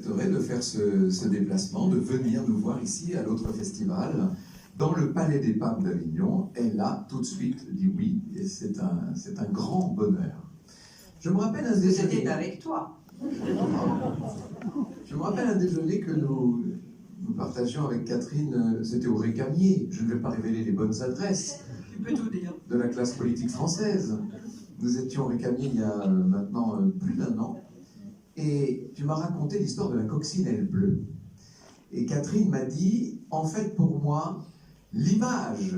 accepterait de faire ce déplacement, de venir nous voir ici à l'autre festival, dans le Palais des Papes d'Avignon. Elle a tout de suite dit oui, et c'est un grand bonheur. Je me rappelle un déjeuner... C'était avec toi. Je me rappelle un déjeuner que nous partagions avec Catherine, c'était au Récamier. Je ne vais pas révéler les bonnes adresses. Tu peux tout dire. De la classe politique française. Nous étions au Récamier il y a maintenant plus d'1 an. Et tu m'as raconté l'histoire de la coccinelle bleue. Et Catherine m'a dit, en fait, pour moi, l'image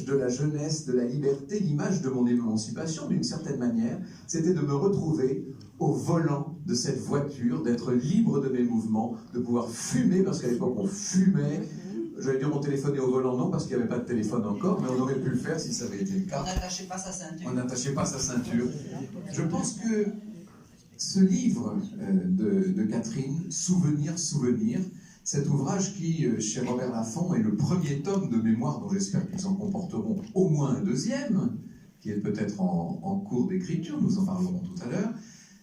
de la jeunesse, de la liberté, l'image de mon émancipation, d'une certaine manière, c'était de me retrouver au volant de cette voiture, d'être libre de mes mouvements, de pouvoir fumer, parce qu'à l'époque on fumait. J'allais dire on téléphonait au volant, non, parce qu'il n'y avait pas de téléphone encore, mais on aurait pu le faire si ça avait été le cas. On n'attachait pas sa ceinture. On n'attachait pas sa ceinture. Je pense que ce livre de Catherine, Souvenir, cet ouvrage qui, chez Robert Laffont, est le premier tome de mémoire dont j'espère qu'ils en comporteront au moins un deuxième, qui est peut-être en cours d'écriture, nous en parlerons tout à l'heure.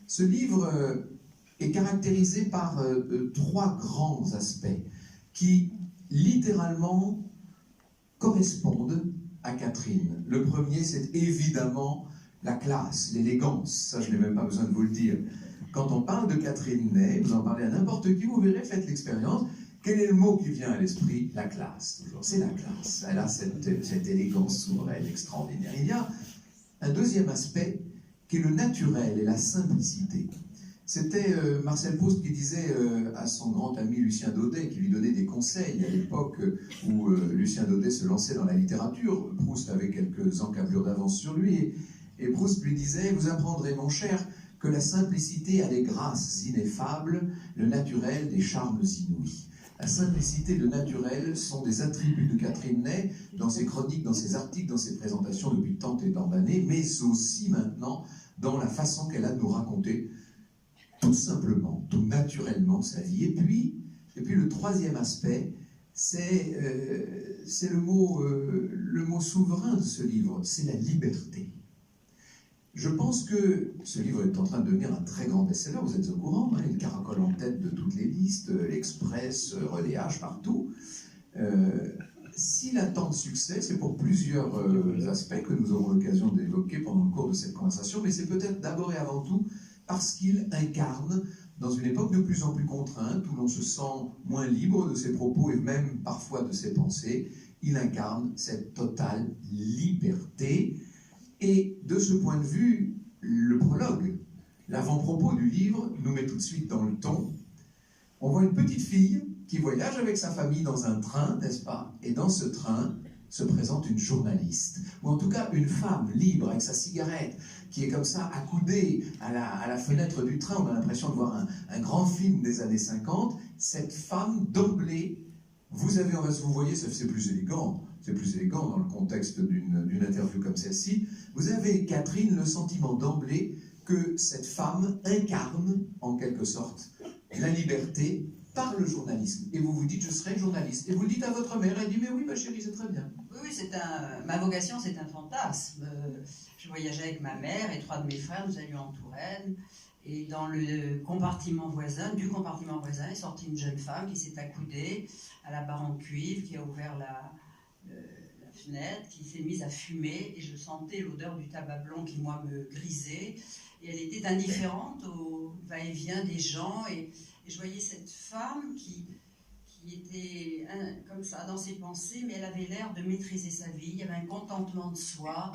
Ce livre est caractérisé par 3 grands aspects qui, littéralement, correspondent à Catherine. Le premier, c'est évidemment la classe, l'élégance. Ça, je n'ai même pas besoin de vous le dire. Quand on parle de Catherine Ney, vous en parlez à n'importe qui, vous verrez, faites l'expérience. Quel est le mot qui vient à l'esprit? La classe, toujours. C'est la classe. Elle a cette élégance souveraine extraordinaire. Il y a un deuxième aspect qui est le naturel et la simplicité. C'était Marcel Proust qui disait à son grand ami Lucien Daudet, qui lui donnait des conseils à l'époque où Lucien Daudet se lançait dans la littérature. Proust avait quelques encablures d'avance sur lui, et Proust lui disait « Vous apprendrez, mon cher, que la simplicité a des grâces ineffables, le naturel des charmes inouïs. » La simplicité et le naturel sont des attributs de Catherine Ney dans ses chroniques, dans ses articles, dans ses présentations depuis tant et tant d'années, mais aussi maintenant dans la façon qu'elle a de nous raconter tout simplement, tout naturellement sa vie. Et puis le troisième aspect, c'est le mot souverain de ce livre, c'est la liberté. Je pense que ce livre est en train de devenir un très grand best-seller, vous êtes au courant, hein, il caracole en tête de toutes les listes, l'Express, Relais H, partout. S'il a tant de succès, c'est pour plusieurs aspects que nous aurons l'occasion d'évoquer pendant le cours de cette conversation, mais c'est peut-être d'abord et avant tout parce qu'il incarne, dans une époque de plus en plus contrainte, où l'on se sent moins libre de ses propos et même parfois de ses pensées, il incarne cette totale liberté. Et de ce point de vue, le prologue, l'avant-propos du livre, nous met tout de suite dans le ton. On voit une petite fille qui voyage avec sa famille dans un train, n'est-ce pas? Et dans ce train se présente une journaliste, ou en tout cas une femme libre avec sa cigarette, qui est comme ça accoudée à la fenêtre du train. On a l'impression de voir un grand film des années 50. Cette femme, d'emblée, vous voyez, c'est plus élégant. C'est plus élégant dans le contexte d'une interview comme celle-ci. Vous avez, Catherine, le sentiment d'emblée que cette femme incarne, en quelque sorte, la liberté par le journalisme. Et vous vous dites, je serai journaliste. Et vous le dites à votre mère, elle dit, mais oui, ma chérie, c'est très bien. Oui, ma vocation, c'est un fantasme. Je voyageais avec ma mère et 3 de mes frères, nous allions en Touraine. Et dans le compartiment voisin, est sortie une jeune femme qui s'est accoudée à la barre en cuivre, qui a ouvert la fenêtre, qui s'est mise à fumer, et je sentais l'odeur du tabac blanc qui, moi, me grisait. Et elle était indifférente au va-et-vient des gens, et je voyais cette femme qui était comme ça dans ses pensées, mais elle avait l'air de maîtriser sa vie, il y avait un contentement de soi.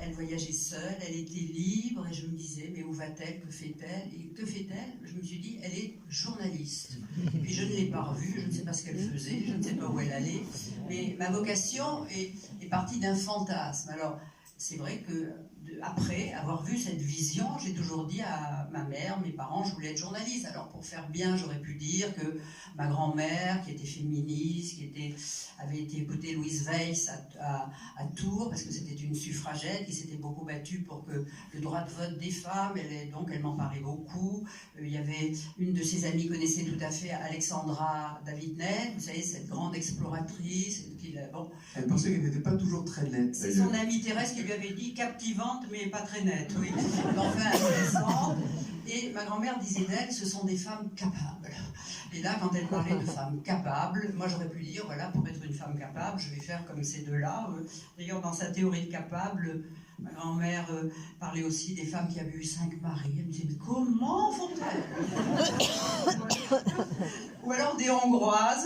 Elle voyageait seule, elle était libre, et je me disais, mais où va-t-elle, que fait-elle? Et que fait-elle? Je me suis dit, elle est journaliste. Et puis je ne l'ai pas revue, je ne sais pas ce qu'elle faisait, je ne sais pas où elle allait, mais ma vocation est partie d'un fantasme. Alors, c'est vrai que après avoir vu cette vision, j'ai toujours dit à ma mère, mes parents, je voulais être journaliste. Alors pour faire bien, j'aurais pu dire que ma grand-mère, qui était féministe, avait été écouter Louise Weiss à Tours, parce que c'était une suffragette qui s'était beaucoup battue pour que le droit de vote des femmes, donc elle m'en parlait beaucoup. Il y avait une de ses amies, connaissait tout à fait Alexandra David-Net, vous savez, cette grande exploratrice. Elle pensait qu'elle n'était pas toujours très nette. C'est son amie Thérèse qui lui avait dit captivante mais pas très nette, oui. Enfin, intéressante. Et ma grand-mère disait d'elle, ce sont des femmes capables. Et là, quand elle parlait de femmes capables, moi j'aurais pu dire, voilà, pour être une femme capable, je vais faire comme ces deux-là. D'ailleurs, dans sa théorie de capable, ma grand-mère parlait aussi des femmes qui avaient eu 5 maris. Elle me disait, mais comment font-elles? Ou alors des Hongroises.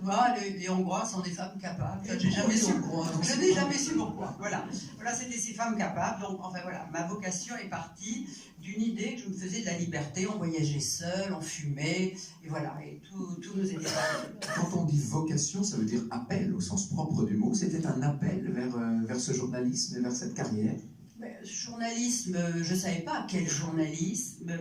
Voilà, les Hongroises sont des femmes capables. Je n'ai jamais su pourquoi. Voilà, c'était ces femmes capables. Donc, enfin voilà, ma vocation est partie d'une idée que je me faisais de la liberté. On voyageait seul, on fumait, et voilà, et tout nous était arrivé. Quand on dit vocation, ça veut dire appel au sens propre du mot. C'était un appel vers ce journalisme et vers cette carrière? Journalisme, je ne savais pas quel journalisme.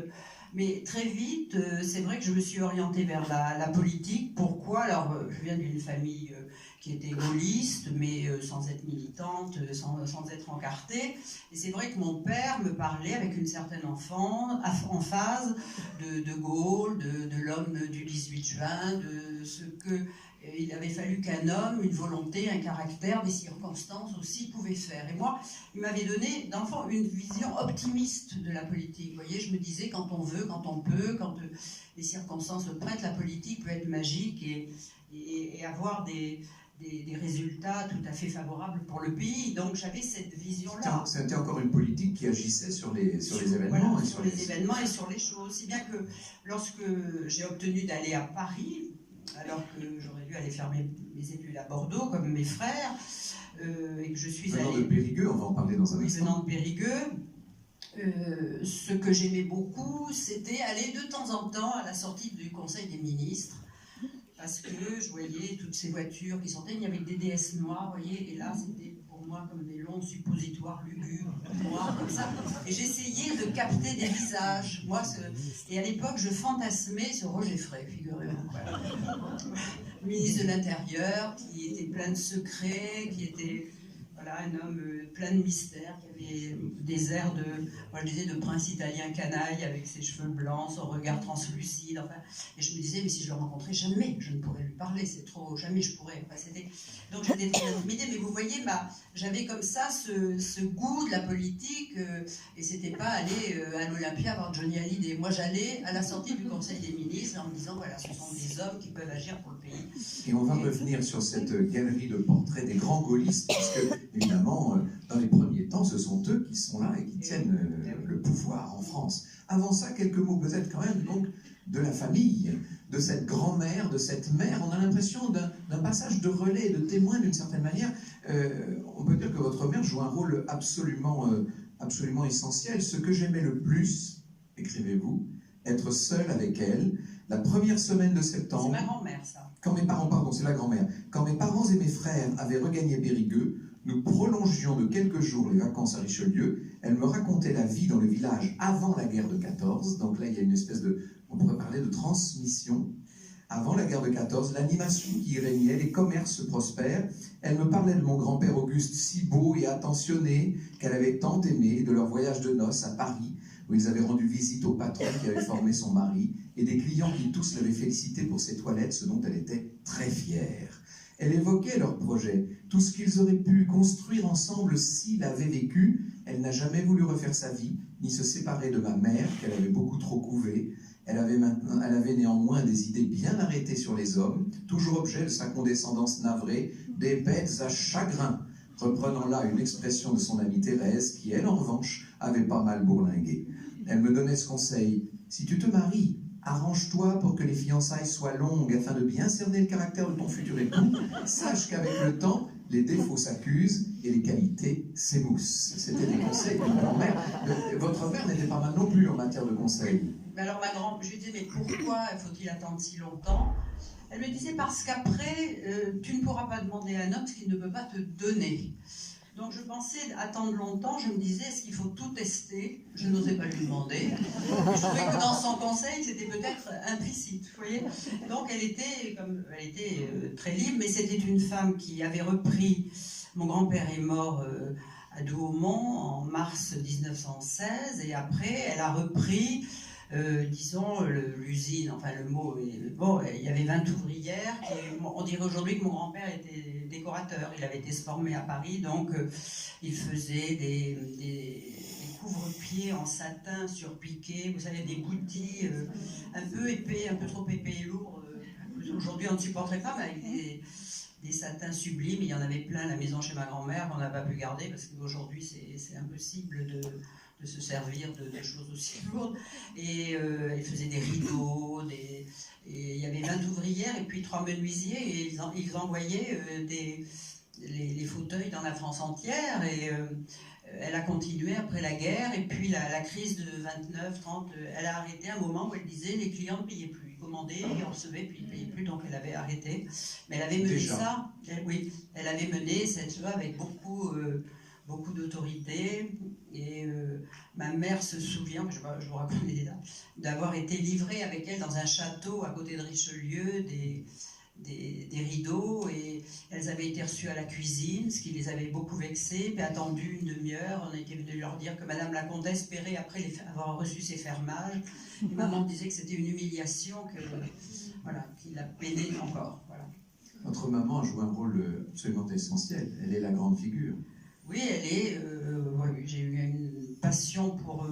Mais très vite, c'est vrai que je me suis orientée vers la politique. Pourquoi? Alors, je viens d'une famille qui était gaulliste, mais sans être militante, sans être encartée. Et c'est vrai que mon père me parlait avec une certaine emphase de Gaulle, de l'homme du 18 juin, de ce que il avait fallu qu'un homme, une volonté, un caractère, des circonstances aussi pouvaient faire. Et moi, il m'avait donné, d'enfant, une vision optimiste de la politique. Vous voyez, je me disais, quand on veut, quand on peut, quand les circonstances le prêtent, la politique peut être magique et avoir des résultats tout à fait favorables pour le pays. Donc j'avais cette vision-là. C'était encore une politique qui agissait sur les événements. Voilà, sur les événements et sur les choses. Si bien que lorsque j'ai obtenu d'aller à Paris, alors que j'aurais dû aller faire mes études à Bordeaux, comme mes frères, et que je suis venant de Périgueux, on va en parler dans un instant. Venant de Périgueux, ce que j'aimais beaucoup, c'était aller de temps en temps à la sortie du Conseil des ministres, parce que je voyais toutes ces voitures qui sortaient, il y avait des DS noirs, vous voyez, et là c'était pour moi comme des longs suppositoires lugubres, noirs, comme ça, et j'essayais de capter des visages, et à l'époque je fantasmais sur Roger Frey, figurez-vous, voilà. Ministre de l'Intérieur, qui était plein de secrets, qui était... Voilà, un homme plein de mystères, qui avait des airs moi je disais, de prince italien canaille, avec ses cheveux blancs, son regard translucide, enfin, et je me disais, mais si je le rencontrais, jamais je ne pourrais lui parler, c'est trop, jamais je pourrais. Enfin, donc j'étais très intimidée, mais vous voyez, j'avais comme ça ce goût de la politique, et c'était pas aller à l'Olympia voir Johnny Hallyday. Moi j'allais à la sortie du Conseil des ministres en me disant, voilà, ce sont des hommes qui peuvent agir pour le pays. Et on va revenir sur cette galerie de portraits des grands gaullistes, parce que évidemment, dans les premiers temps, ce sont eux qui sont là et qui tiennent le pouvoir en France. Avant ça, quelques mots peut-être quand même donc, de la famille, de cette grand-mère, de cette mère. On a l'impression d'un passage de relais, de témoin d'une certaine manière. On peut dire que votre mère joue un rôle absolument essentiel. Ce que j'aimais le plus, écrivez-vous, être seul avec elle, la première semaine de septembre... C'est ma grand-mère, ça. Quand mes parents, pardon, c'est la grand-mère. Quand mes parents et mes frères avaient regagné Périgueux, nous prolongions de quelques jours les vacances à Richelieu. Elle me racontait la vie dans le village avant la guerre de 14. Donc là, il y a une espèce on pourrait parler de transmission. Avant la guerre de 14, l'animation qui y régnait, les commerces prospères. Elle me parlait de mon grand-père Auguste, si beau et attentionné, qu'elle avait tant aimé, de leur voyage de noces à Paris, où ils avaient rendu visite au patron qui avait formé son mari, et des clients qui tous l'avaient félicité pour ses toilettes, ce dont elle était très fière. Elle évoquait leurs projets, tout ce qu'ils auraient pu construire ensemble s'il avait vécu. Elle n'a jamais voulu refaire sa vie, ni se séparer de ma mère, qu'elle avait beaucoup trop couvée. Elle avait néanmoins des idées bien arrêtées sur les hommes, toujours objet de sa condescendance navrée, des bêtes à chagrin, reprenant là une expression de son amie Thérèse, qui, elle, en revanche, avait pas mal bourlingué. Elle me donnait ce conseil: si tu te maries, arrange-toi pour que les fiançailles soient longues afin de bien cerner le caractère de ton futur époux. Sache qu'avec le temps, les défauts s'accusent et les qualités s'émoussent. C'était des conseils de ma grand-mère. Votre mère n'était pas mal non plus en matière de conseils. Mais alors je lui disais, mais pourquoi faut-il attendre si longtemps? Elle me disait, parce qu'après, tu ne pourras pas demander à un homme ce qu'il ne peut pas te donner. Donc je pensais attendre longtemps, je me disais, est-ce qu'il faut tout tester? Je n'osais pas lui demander. Je trouvais que dans son conseil, c'était peut-être implicite, vous voyez. Donc elle était très libre, mais c'était une femme qui avait repris... Mon grand-père est mort à Douaumont en mars 1916, et après, elle a repris... disons, l'usine, enfin le mot, bon, il y avait 20 ouvrières, on dirait aujourd'hui que mon grand-père était décorateur, il avait été formé à Paris, donc il faisait des couvre-pieds en satin surpiqué, vous savez, des boutis un peu épais, un peu trop épais et lourds. Aujourd'hui, on ne supporterait pas, mais avec des satins sublimes. Il y en avait plein à la maison chez ma grand-mère qu'on n'a pas pu garder parce qu'aujourd'hui, c'est impossible de se servir de choses aussi lourdes. Et ils faisaient des rideaux, et il y avait 20 ouvrières et puis 3 menuisiers, et ils envoyaient les fauteuils dans la France entière. Et elle a continué après la guerre, et puis la crise de 29-30, elle a arrêté un moment où elle disait les clients ne payaient plus. Ils commandaient, ils recevaient, puis ils ne payaient plus, donc elle avait arrêté. Mais elle avait mené ça, oui, elle avait mené cette œuvre avec beaucoup d'autorité. Et ma mère se souvient, je vous raconte des détails, d'avoir été livrée avec elle dans un château à côté de Richelieu, des rideaux, et elles avaient été reçues à la cuisine, ce qui les avait beaucoup vexées, puis attendu une demi-heure. On était venu leur dire que Madame la Comtesse espérait après avoir reçu ses fermages. Et maman disait que c'était une humiliation, qui la peinait encore. Voilà. Votre maman a joué un rôle absolument essentiel. Elle est la grande figure. Oui, elle est. Oui, j'ai eu une passion pour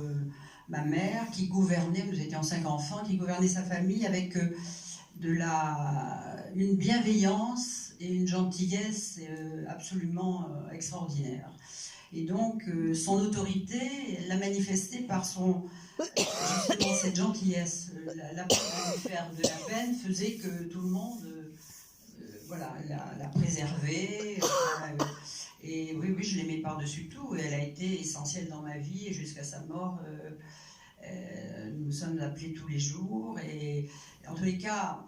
ma mère qui gouvernait. Nous étions 5 enfants, qui gouvernait sa famille avec une bienveillance et une gentillesse absolument extraordinaire. Et donc, son autorité, elle l'a manifestée par justement cette gentillesse. La faire de la peine faisait que tout le monde la préservait. Et oui, je l'aimais par-dessus tout. Et elle a été essentielle dans ma vie, et jusqu'à sa mort, nous sommes appelés tous les jours. Et en tous les cas,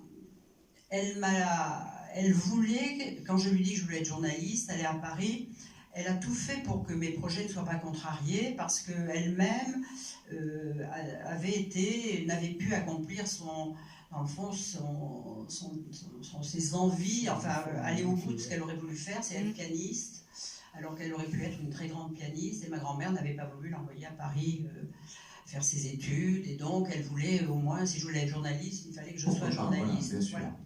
elle voulait, quand je lui dis que je voulais être journaliste, elle est à Paris, elle a tout fait pour que mes projets ne soient pas contrariés, parce qu'elle-même n'avait pu accomplir dans le fond, ses envies, enfin, aller au bout de ce qu'elle aurait voulu faire, c'est être pianiste, alors qu'elle aurait pu être une très grande pianiste, et ma grand-mère n'avait pas voulu l'envoyer à Paris faire ses études, et donc elle voulait au moins, si je voulais être journaliste, il fallait que je sois journaliste. Voilà.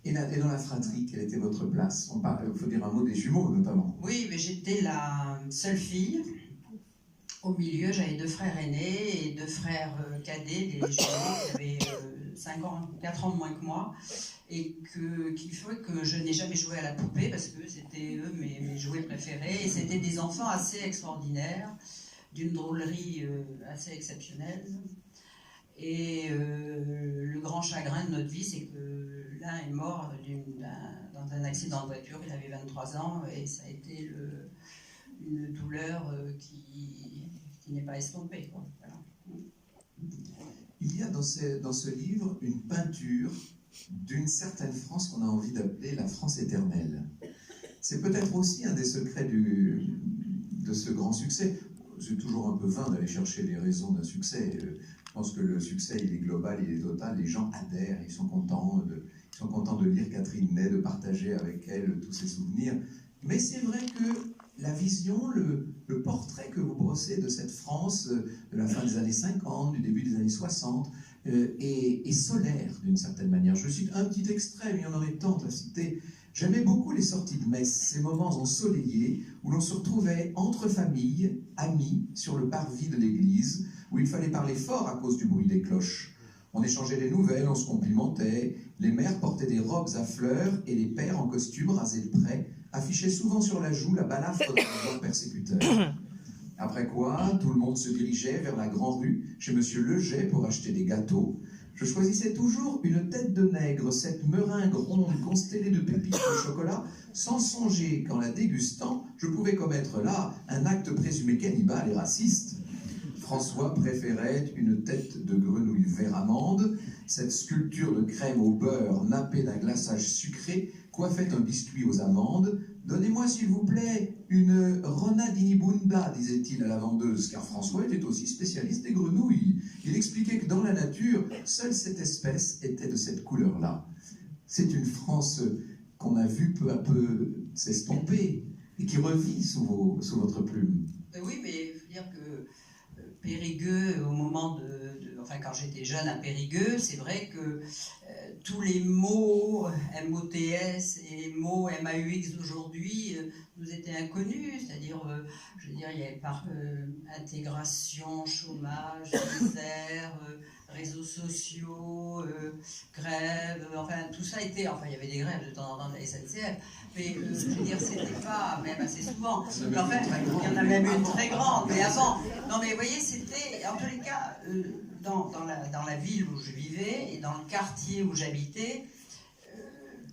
Et dans la fratrie, quelle était votre place? Il faut dire un mot des jumeaux, notamment. Oui, mais j'étais la seule fille. Au milieu, j'avais 2 frères aînés et 2 frères cadets, des jumeaux qui avaient 4 ans de moins que moi, et qu'il faut que je n'ai jamais joué à la poupée, parce que c'était eux mes jouets préférés, et c'était des enfants assez extraordinaires, d'une drôlerie assez exceptionnelle. Et le grand chagrin de notre vie, c'est que l'un est mort dans un accident de voiture. Il avait 23 ans, et ça a été une douleur qui n'est pas estompée, quoi. Voilà. Il y a dans ce livre une peinture d'une certaine France qu'on a envie d'appeler la France éternelle. C'est peut-être aussi un des secrets de ce grand succès. C'est toujours un peu vain d'aller chercher les raisons d'un succès. Je pense que le succès, il est global, il est total. Les gens adhèrent, ils sont contents de lire Catherine Ney, de partager avec elle tous ses souvenirs. Mais c'est vrai que la vision, le portrait que vous brossez de cette France de la fin des années 50, du début des années 60, est solaire d'une certaine manière. Je cite un petit extrait, mais il y en aurait tant à citer. J'aimais beaucoup les sorties de messe, ces moments ensoleillés où l'on se retrouvait entre familles, amis, sur le parvis de l'église, où il fallait parler fort à cause du bruit des cloches. On échangeait des nouvelles, on se complimentait, les mères portaient des robes à fleurs et les pères en costume rasés de près affichaient souvent sur la joue la balafre d'un pouvoir persécuteur. Après quoi, tout le monde se dirigeait vers la grande rue chez monsieur Leget pour acheter des gâteaux. Je choisissais toujours une tête de nègre, cette meringue ronde constellée de pépites de chocolat, sans songer qu'en la dégustant, je pouvais commettre là un acte présumé cannibale et raciste. François préférait une tête de grenouille vert amande, cette sculpture de crème au beurre nappée d'un glaçage sucré coiffait un biscuit aux amandes. Donnez-moi s'il vous plaît une Ronadinibunda, disait-il à la vendeuse, car François était aussi spécialiste des grenouilles. Il expliquait que dans la nature, seule cette espèce était de cette couleur-là. C'est une France qu'on a vue peu à peu s'estomper et qui revit sous votre plume. Oui, mais il faut dire que Périgueux, au moment enfin quand j'étais jeune à Périgueux, c'est vrai que tous les mots MOTS et mots MAUX d'aujourd'hui nous étaient inconnus, c'est-à-dire, je veux dire, il y avait par intégration, chômage, misère, réseaux sociaux, grève, enfin tout ça était, enfin il y avait des grèves de temps en temps de la SNCF, mais je veux dire, c'était pas, même assez souvent, enfin, il y en a même une très grande, mais avant, non mais vous voyez, c'était, en tous les cas, dans la ville où je vivais et dans le quartier où j'habitais,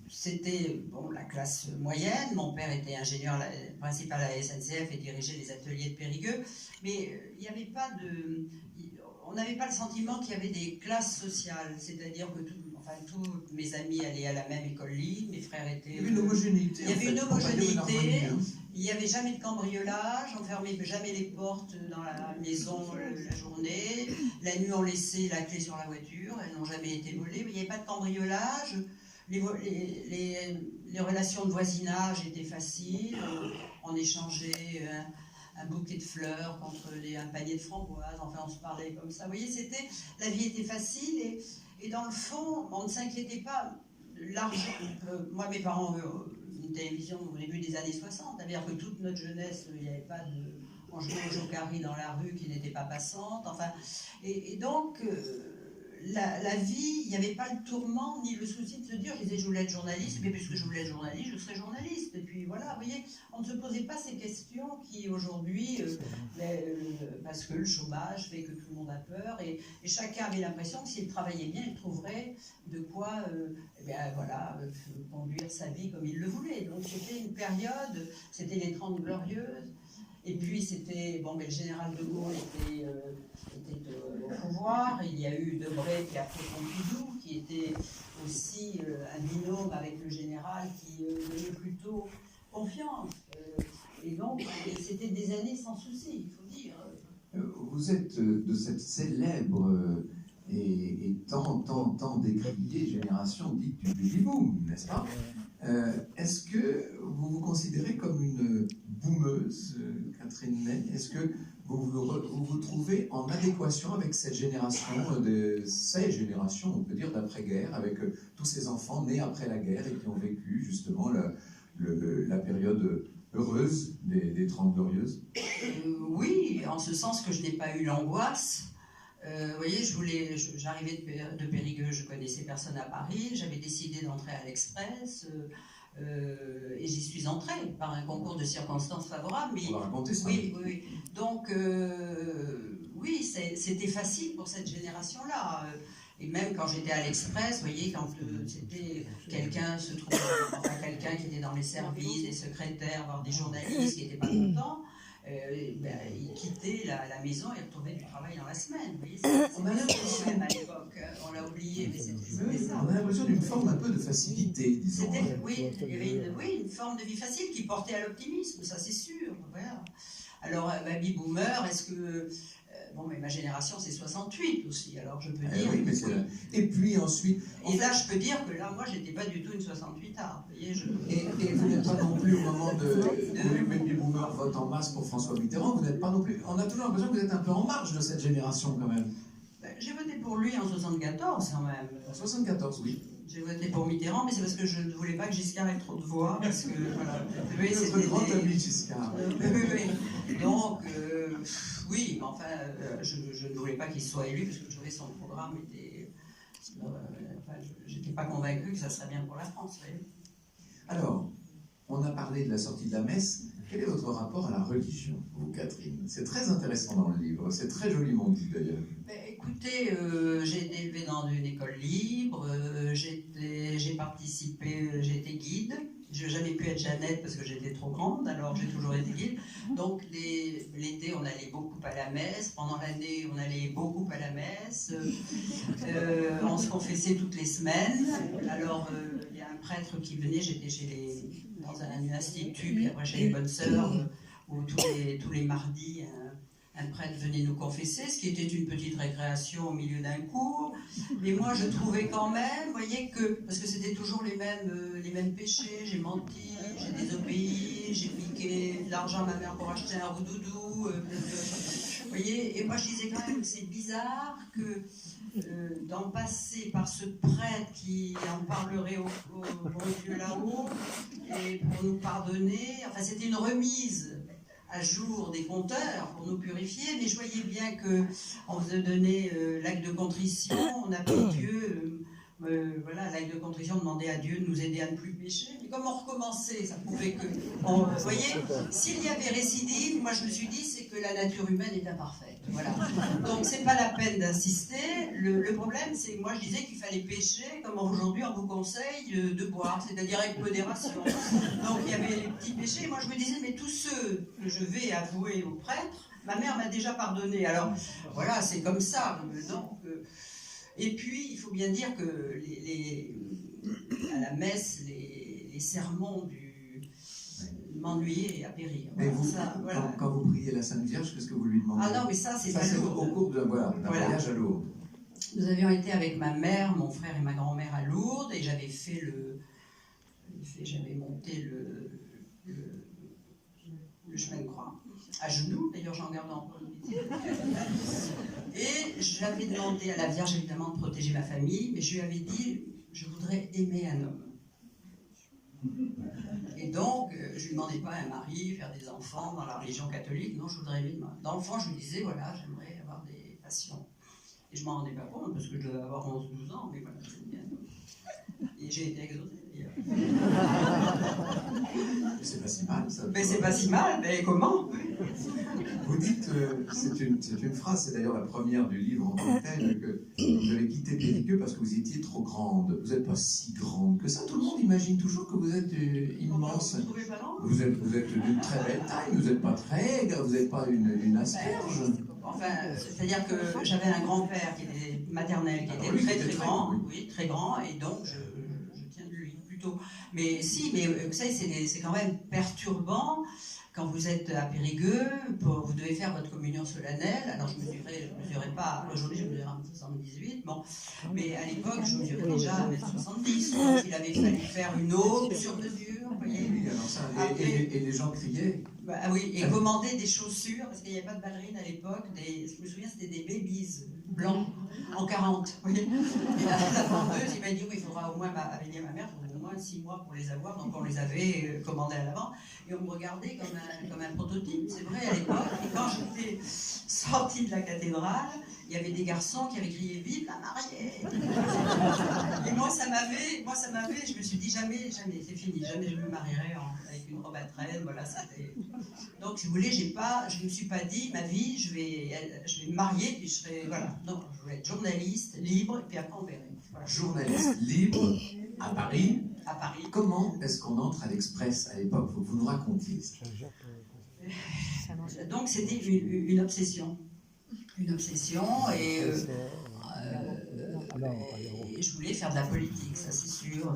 c'était bon, la classe moyenne. Mon père était ingénieur principal à la SNCF et dirigeait les ateliers de Périgueux, mais il n'y avait pas de... On n'avait pas le sentiment qu'il y avait des classes sociales, c'est-à-dire que tous mes amis allaient à la même école libre, mes frères étaient... Il y avait une homogénéité. Il y avait une homogénéité, il n'y avait jamais de cambriolage, on ne fermait jamais les portes dans la maison la journée, la nuit on laissait la clé sur la voiture, elles n'ont jamais été volées, mais il n'y avait pas de cambriolage, les relations de voisinage étaient faciles, on échangeait un bouquet de fleurs contre un panier de framboises, enfin on se parlait comme ça. Vous voyez, la vie était facile et dans le fond, on ne s'inquiétait pas de l'argent. Moi, mes parents ont eu une télévision au début des années 60, c'est-à-dire que toute notre jeunesse, il n'y avait pas de... On jouait au jokari dans la rue qui n'était pas passante, enfin... Et donc... La vie, il n'y avait pas le tourment ni le souci de se dire, je disais, je voulais être journaliste, mais puisque je voulais être journaliste, je serai journaliste. Et puis voilà, vous voyez, on ne se posait pas ces questions qui aujourd'hui, parce que le chômage fait que tout le monde a peur, et chacun avait l'impression que s'il travaillait bien, il trouverait de quoi conduire sa vie comme il le voulait. Donc c'était une période, c'était les 30 Glorieuses, et puis c'était, bon, mais le général de Gaulle était au pouvoir, il y a eu Debré qui a fait Pompidou, qui était aussi un binôme avec le général qui donnait plutôt confiance. Et donc, c'était des années sans souci, il faut dire. Vous êtes de cette célèbre et tant décriée génération dite du baby-boom, n'est-ce pas? Est-ce que vous vous considérez comme une boomeuse, Catherine Ney? Est-ce que vous vous trouvez en adéquation avec cette génération, ces générations, on peut dire, d'après-guerre, avec tous ces enfants nés après la guerre et qui ont vécu justement la période heureuse des 30 Glorieuses? Oui, en ce sens que je n'ai pas eu l'angoisse. Vous voyez, j'arrivais de Périgueux, je connaissais personne à Paris, j'avais décidé d'entrer à l'Express, et j'y suis entrée par un concours de circonstances favorables. Mais, on va raconter ça. Oui. Donc, oui, c'était facile pour cette génération-là. Et même quand j'étais à l'Express, vous voyez, quand c'était quelqu'un quelqu'un qui était dans les services, des secrétaires, voire des journalistes qui n'étaient pas contents, il quittait la maison et retrouvait du travail dans la semaine. Vous voyez, on a l'impression, même à l'époque, on l'a oublié, mais c'était ça. On a l'impression d'une forme un peu de facilité, disons. Oui, il y avait une forme de vie facile qui portait à l'optimisme, ça c'est sûr. Voilà. Alors, baby boomer, est-ce que... Bon, mais ma génération, c'est 68 aussi, alors je peux dire... Oui, mais et puis ensuite... Et là, je peux dire que là, moi, j'étais pas du tout une 68-arde. Vous voyez, Et vous n'êtes pas non plus, au moment où les baby boomers votent en masse pour François Mitterrand, vous n'êtes pas non plus... On a toujours l'impression que vous êtes un peu en marge de cette génération, quand même. J'ai voté pour lui en 74, quand même. En 74, oui. J'ai voté pour Mitterrand, mais c'est parce que je ne voulais pas que Giscard ait trop de voix, parce que, voilà... C'est notre grand ami, Giscard. Oui. Donc... oui, mais enfin, je ne voulais pas qu'il soit élu parce que je trouvais son programme était... j'étais pas convaincu que ça serait bien pour la France. Oui. Alors, on a parlé de la sortie de la messe. Quel est votre rapport à la religion, vous, Catherine? C'est très intéressant dans le livre, c'est très joliment dit d'ailleurs. Écoutez, j'ai été élevée dans une école libre, j'ai participé, j'ai été guide. Je n'ai jamais pu être Jeannette parce que j'étais trop grande, alors j'ai toujours été guide. Donc l'été, on allait beaucoup à la messe. Pendant l'année, on allait beaucoup à la messe. On se confessait toutes les semaines. Alors, il y a un prêtre qui venait, j'étais dans un institut, puis après chez les Bonnes Sœurs, où tous les mardis, un prêtre venait nous confesser, ce qui était une petite récréation au milieu d'un cours. Mais moi, je trouvais quand même, vous voyez, parce que c'était toujours les mêmes péchés, j'ai menti, j'ai désobéi, j'ai piqué de l'argent à ma mère pour acheter un roudoudou. Vous voyez, et moi je disais quand même que c'est bizarre que d'en passer par ce prêtre qui en parlerait au bon Dieu là-haut, et pour nous pardonner, enfin c'était une remise à jour des compteurs pour nous purifier, mais je voyais bien qu'on faisait donner l'acte de contrition, on appelait Dieu, voilà, l'acte de contrition demandait à Dieu de nous aider à ne plus pécher, mais comme on recommençait, ça pouvait que... Vous voyez, s'il y avait récidive, moi je me suis dit, c'est que la nature humaine est imparfaite, voilà. Donc c'est pas la peine d'insister, le problème c'est que moi je disais qu'il fallait pécher, comme aujourd'hui on vous conseille de boire, c'est-à-dire avec modération. Donc il y avait les petits péchés, moi je me disais, mais tous ceux que je vais avouer au prêtre, ma mère m'a déjà pardonné, alors voilà, c'est comme ça, donc... Et puis, il faut bien dire que à la messe, les sermons m'ennuyaient à périr. Mais vous, voilà. Quand vous priez la Sainte Vierge, qu'est-ce que vous lui demandez? Ah non, mais ça, c'est pas Lourdes. Au cours d'un voyage à Lourdes. Nous avions été avec ma mère, mon frère et ma grand-mère à Lourdes, et j'avais monté le chemin de croix, à genoux, d'ailleurs j'en garde encore une petite. Et j'avais demandé à la Vierge évidemment de protéger ma famille, mais je lui avais dit, je voudrais aimer un homme. Et donc, je ne lui demandais pas un mari, faire des enfants dans la religion catholique, non, je voudrais aimer. Dans le fond, je lui disais, voilà, j'aimerais avoir des passions. Et je ne m'en rendais pas compte, parce que je devais avoir 11-12 ans, mais voilà, c'est bien. Et j'ai été exaucée, d'ailleurs. C'est pas si mal, ça. Mais c'est pas si mal, mais comment? Vous dites, c'est une phrase, c'est d'ailleurs la première du livre en tant que tel, que vous avez quitté Périgueux parce que vous étiez trop grande. Vous n'êtes pas si grande que ça. Tout le monde imagine toujours que vous êtes immense. Vous êtes d'une très belle taille, vous n'êtes pas très, vous n'êtes pas une asperge. Enfin, c'est-à-dire que j'avais un grand-père qui était maternel, qui était très grand, oui, très grand, et donc je tiens de lui plutôt. Mais si, mais vous savez, c'est quand même perturbant. Quand vous êtes à Périgueux, vous devez faire votre communion solennelle. Alors je mesurais pas, aujourd'hui je mesure 1m78, bon, mais à l'époque je mesurais déjà 1m70, donc il avait fallu faire une aube sur mesure, vous voyez. Oui, alors ça, et les gens criaient. Bah, oui, et commander des chaussures, parce qu'il n'y avait pas de ballerines à l'époque, je me souviens c'était des babies blancs en 40, vous voyez. Et la vendeuse, il m'a dit, oui, il faudra au moins, avait dit à ma mère, il faudra au moins 6 mois pour les avoir, donc on les avait commandés à l'avant, et on me regardait comme un prototype, c'est vrai à l'époque, et quand j'étais sortie de la cathédrale, il y avait des garçons qui avaient crié « Vive la mariée !» Et moi ça m'avait, je me suis dit jamais, c'est fini, jamais je me marierai avec une robe à traîne, voilà, c'était... Donc si vous voulez, je ne me suis pas dit, ma vie, je vais me marier, puis je serai, voilà, non, je voulais être journaliste, libre, et puis après on verra. Voilà. Journaliste libre, à Paris. À Paris. Comment est-ce qu'on entre à l'Express à l'époque? Faut que vous nous racontiez ça. Donc c'était une obsession. Une obsession, et je voulais faire de la politique, ça c'est sûr.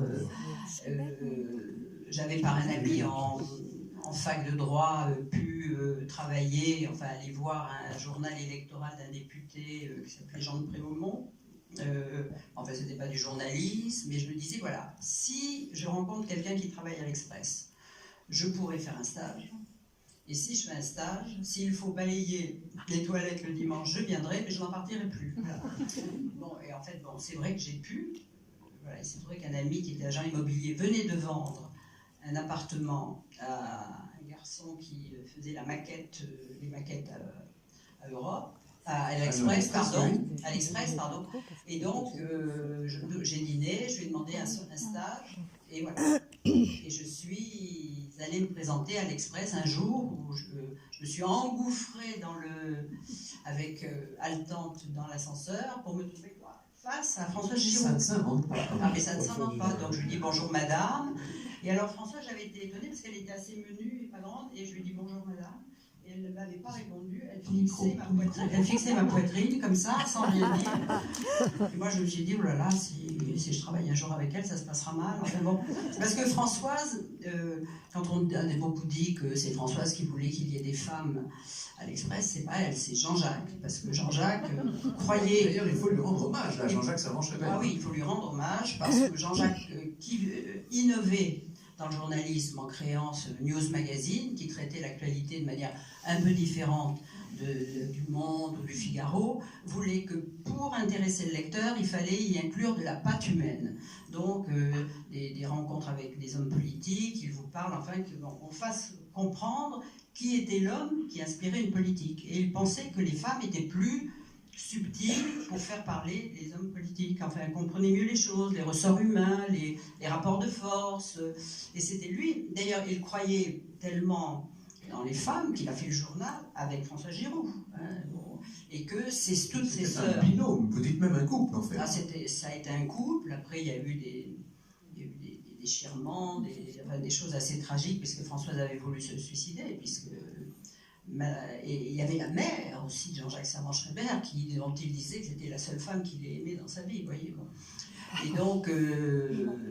J'avais par un ami en fac de droit pu travailler, enfin aller voir un journal électoral d'un député qui s'appelait Jean de Préaumont. Enfin, c'était pas du journalisme, mais je me disais, voilà, si je rencontre quelqu'un qui travaille à l'Express, je pourrais faire un stage. Et si je fais un stage, s'il faut balayer les toilettes le dimanche, je viendrai, mais je n'en partirai plus. Voilà. Bon, et en fait, bon, c'est vrai que j'ai pu. Voilà, il s'est trouvé qu'un ami qui était agent immobilier venait de vendre un appartement à un garçon qui faisait les maquettes à Europe. À l'Express, pardon. Et donc, j'ai dîné, je lui ai demandé un stage, et voilà. Et je suis allée me présenter à l'Express un jour où je me suis engouffrée avec haletante dans l'ascenseur pour me trouver face à Françoise Giroud. Ça ne s'invente pas. Ah, mais ça ne s'invente pas. Donc je lui dis bonjour madame. Et alors Françoise, j'avais été étonnée parce qu'elle était assez menue et pas grande, et je lui dis bonjour madame. Et elle ne m'avait pas répondu, elle fixait ma poitrine comme ça, sans rien dire. Et moi je me suis dit, oh là là, si je travaille un jour avec elle, ça se passera mal. Enfin bon, parce que Françoise, quand on a beaucoup dit que c'est Françoise qui voulait qu'il y ait des femmes à l'Express, c'est pas elle, c'est Jean-Jacques. Parce que Jean-Jacques croyait... D'ailleurs, il faut lui rendre hommage, là, Jean-Jacques Savant-Cheval. Ah oui, il faut lui rendre hommage, parce que Jean-Jacques, qui innovait dans le journalisme en créant ce News Magazine qui traitait l'actualité de manière un peu différente du Monde ou du Figaro, voulait que pour intéresser le lecteur, il fallait y inclure de la pâte humaine. Donc, des rencontres avec des hommes politiques, ils vous parlent, enfin, qu'on fasse comprendre qui était l'homme qui inspirait une politique. Et ils pensaient que les femmes étaient plus subtiles pour faire parler les hommes politiques. Enfin, elles comprenaient mieux les choses, les ressorts humains, les rapports de force. Et c'était lui. D'ailleurs, il croyait tellement dans les femmes qu'il a fait le journal avec François Giroud. Et que c'est toutes ses sœurs. Un binôme, vous dites même un couple en fait. Ah, ça a été un couple. Après, il y a eu des déchirements, des choses assez tragiques, puisque Françoise avait voulu se suicider, et il y avait la mère aussi de Jean-Jacques Servan-Schreiber, dont il disait que c'était la seule femme qu'il ait aimée dans sa vie, voyez. Et donc,